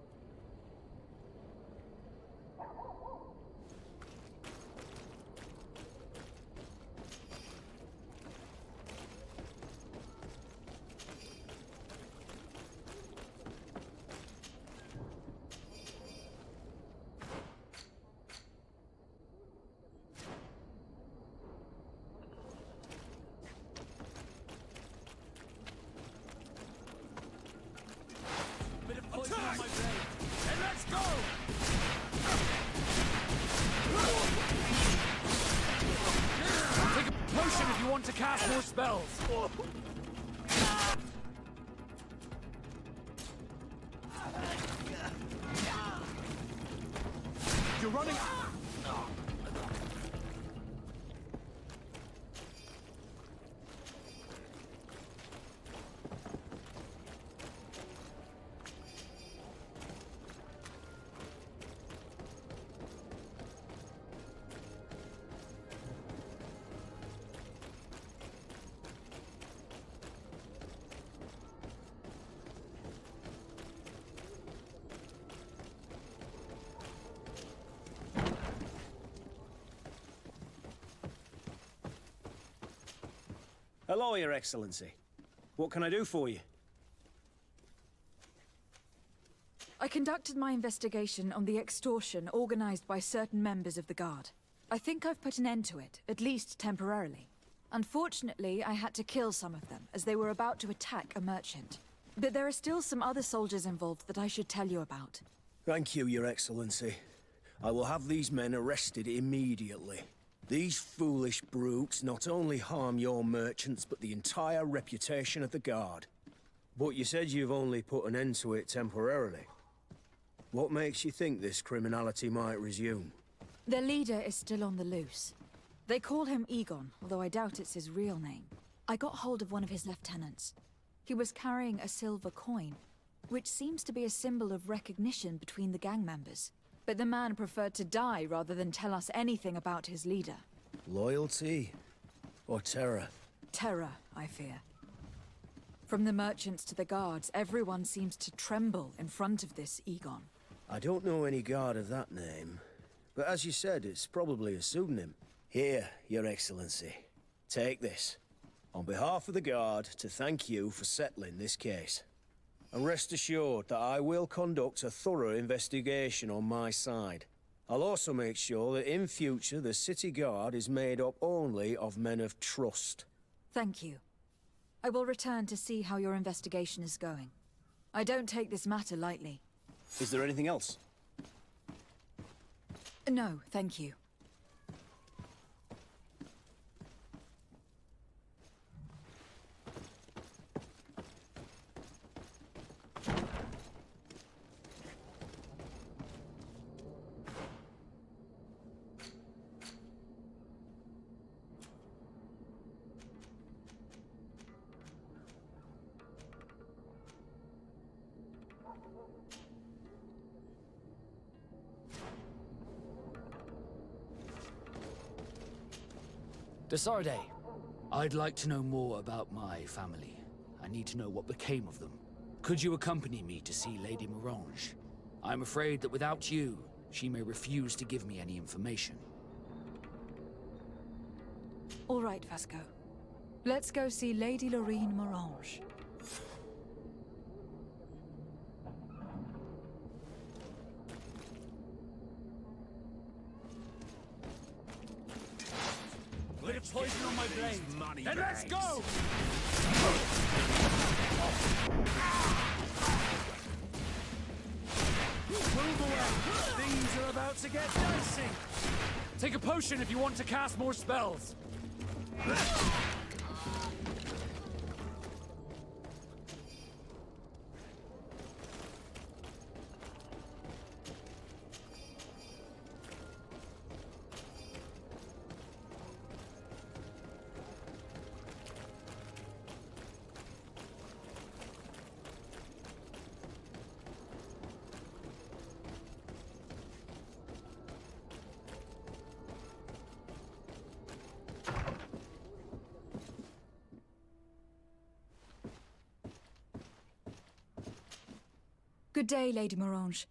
To cast more spells. You're running. Hello, Your Excellency. What can I do for you? I conducted my investigation on the extortion organized by certain members of the Guard. I think I've put an end to it, at least temporarily. Unfortunately, I had to kill some of them, as they were about to attack a merchant. But there are still some other soldiers involved that I should tell you about. Thank you, Your Excellency. I will have these men arrested immediately. These foolish brutes not only harm your merchants, but the entire reputation of the Guard. But you said you've only put an end to it temporarily. What makes you think this criminality might resume? Their leader is still on the loose. They call him Egon, although I doubt it's his real name. I got hold of one of his lieutenants. He was carrying a silver coin, which seems to be a symbol of recognition between the gang members. But the man preferred to die rather than tell us anything about his leader. Loyalty? Or terror? Terror, I fear. From the merchants to the guards, everyone seems to tremble in front of this Egon. I don't know any guard of that name. But as you said, it's probably a pseudonym. Here, Your Excellency. Take this. On behalf of the Guard, to thank you for settling this case. And rest assured that I will conduct a thorough investigation on my side. I'll also make sure that in future the City Guard is made up only of men of trust. Thank you. I will return to see how your investigation is going. I don't take this matter lightly. Is there anything else? No, thank you. Desarde, I'd like to know more about my family. I need to know what became of them. Could you accompany me to see Lady Morange? I'm afraid that without you, she may refuse to give me any information. All right, Vasco. Let's go see Lady Lorraine Morange. Bit of poison on my blade. Then let's go! Move away! Things are about to get dicey! Take a potion if you want to cast more spells. Good day, Lady Morange.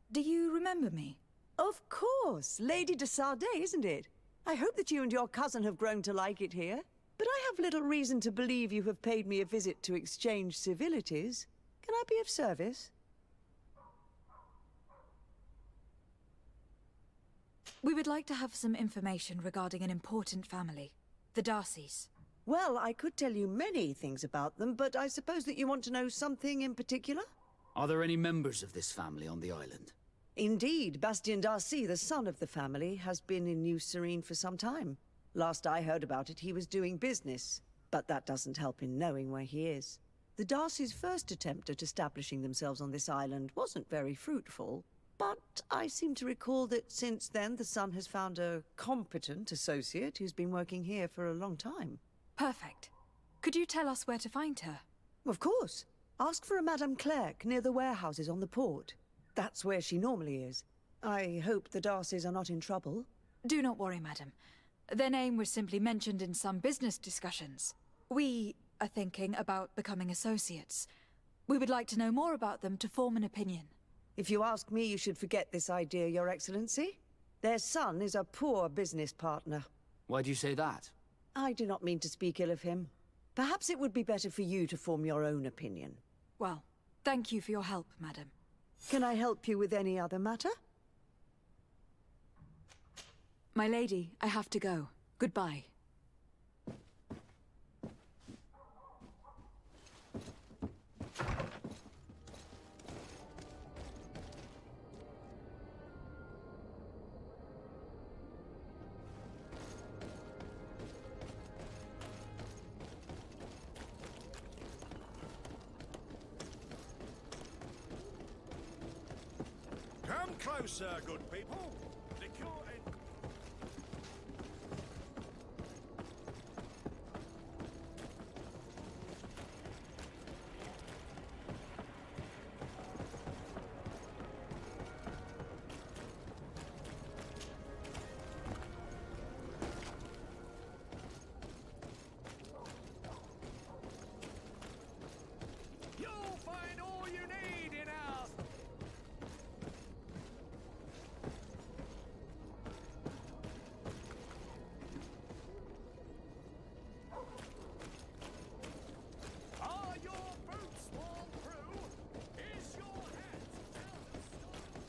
Do you remember me? Of course! Lady de Sardet, isn't it? I hope that you and your cousin have grown to like it here. But I have little reason to believe you have paid me a visit to exchange civilities. Can I be of service? We would like to have some information regarding an important family, the Darcys. Well, I could tell you many things about them, but I suppose that you want to know something in particular? Are there any members of this family on the island? Indeed, Bastien Darcy, the son of the family, has been in New Serene for some time. Last I heard about it, he was doing business, but that doesn't help in knowing where he is. The Darcys' first attempt at establishing themselves on this island wasn't very fruitful, but I seem to recall that since then the son has found a competent associate who's been working here for a long time. Perfect. Could you tell us where to find her? Of course. Ask for a Madame Clerc near the warehouses on the port. That's where she normally is. I hope the Darcys are not in trouble. Do not worry, madam. Their name was simply mentioned in some business discussions. We are thinking about becoming associates. We would like to know more about them to form an opinion. If you ask me, you should forget this idea, Your Excellency. Their son is a poor business partner. Why do you say that? I do not mean to speak ill of him. Perhaps it would be better for you to form your own opinion. Well, thank you for your help, madam. Can I help you with any other matter? My lady, I have to go. Goodbye. Come closer, good people. Liquor and... You'll find all you need in our... Are your boots worn through? Is your hat out of stone?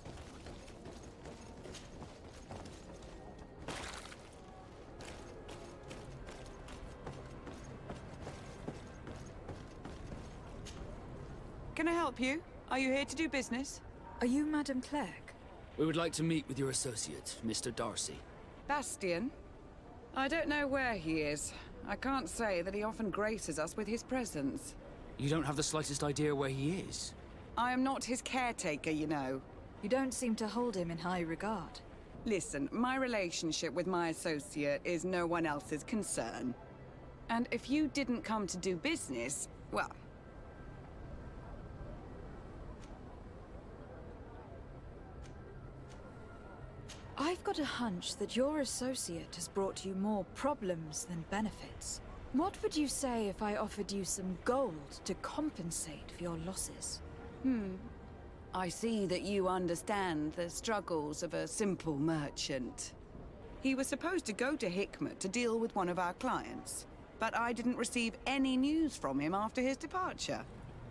Can I help you? Are you here to do business? Are you Madam Clerk? We would like to meet with your associate, Mr. Darcy. Bastian? I don't know where he is. I can't say that he often graces us with his presence. You don't have the slightest idea where he is? I am not his caretaker, you know. You don't seem to hold him in high regard. Listen, my relationship with my associate is no one else's concern. And if you didn't come to do business, well... I've got a hunch that your associate has brought you more problems than benefits. What would you say if I offered you some gold to compensate for your losses? I see that you understand the struggles of a simple merchant. He was supposed to go to Hikmet to deal with one of our clients, but I didn't receive any news from him after his departure.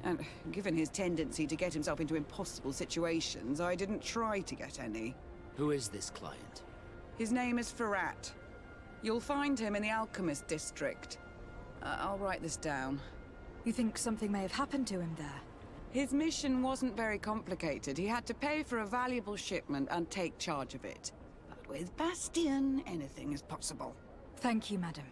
And given his tendency to get himself into impossible situations, I didn't try to get any. Who is this client? His name is Ferrat. You'll find him in the Alchemist District. I'll write this down. You think something may have happened to him there? His mission wasn't very complicated. He had to pay for a valuable shipment and take charge of it. But with Bastian, anything is possible. Thank you, madam.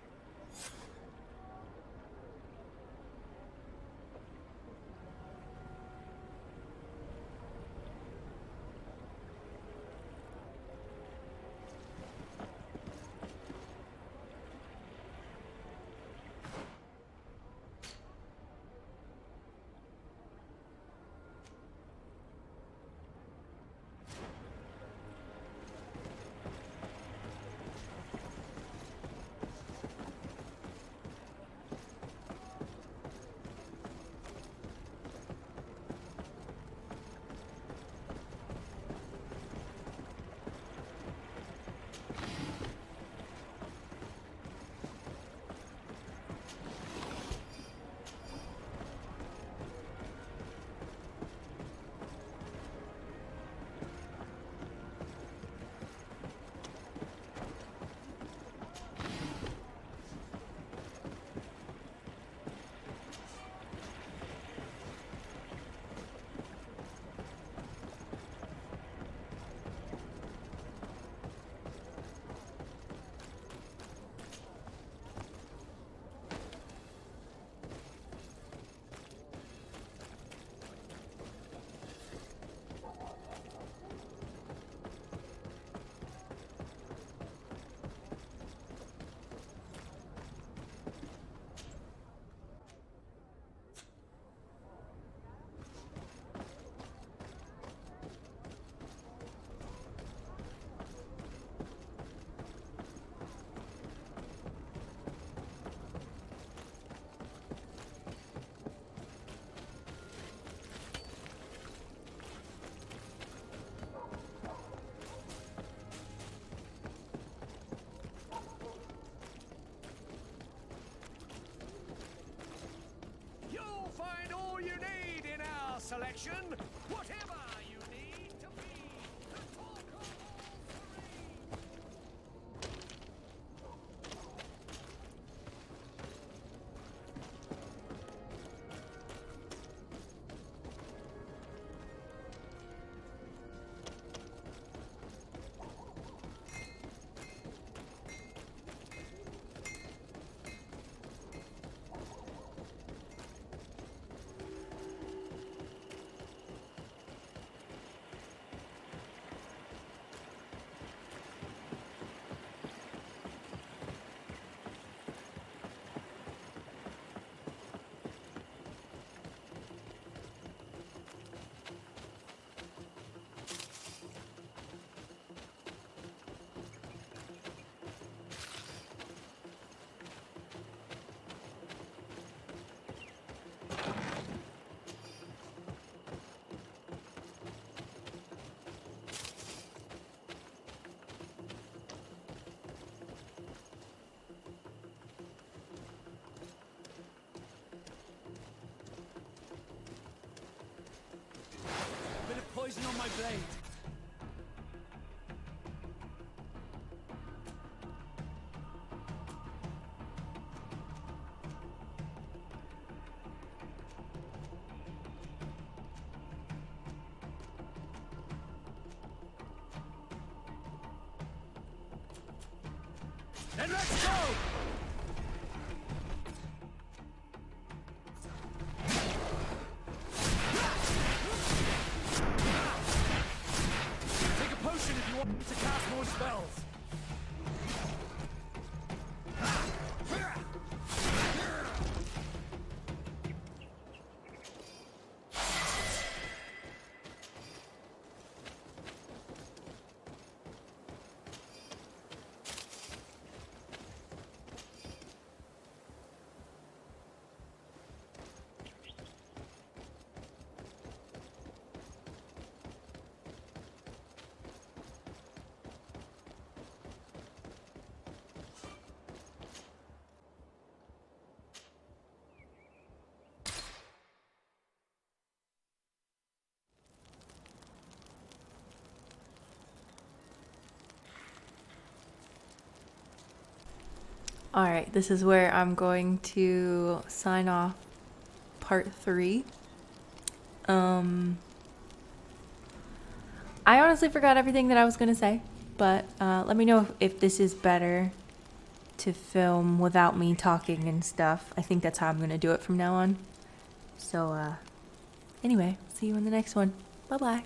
nation, whatever you need to be the talk of all Bit of poison on my blade. Then let's go! Take a potion if you want to cast more spells. Alright, this is where I'm going to sign off part 3. I honestly forgot everything that I was going to say, but let me know if this is better to film without me talking and stuff. I think that's how I'm going to do it from now on. So, anyway, see you in the next one. Bye-bye.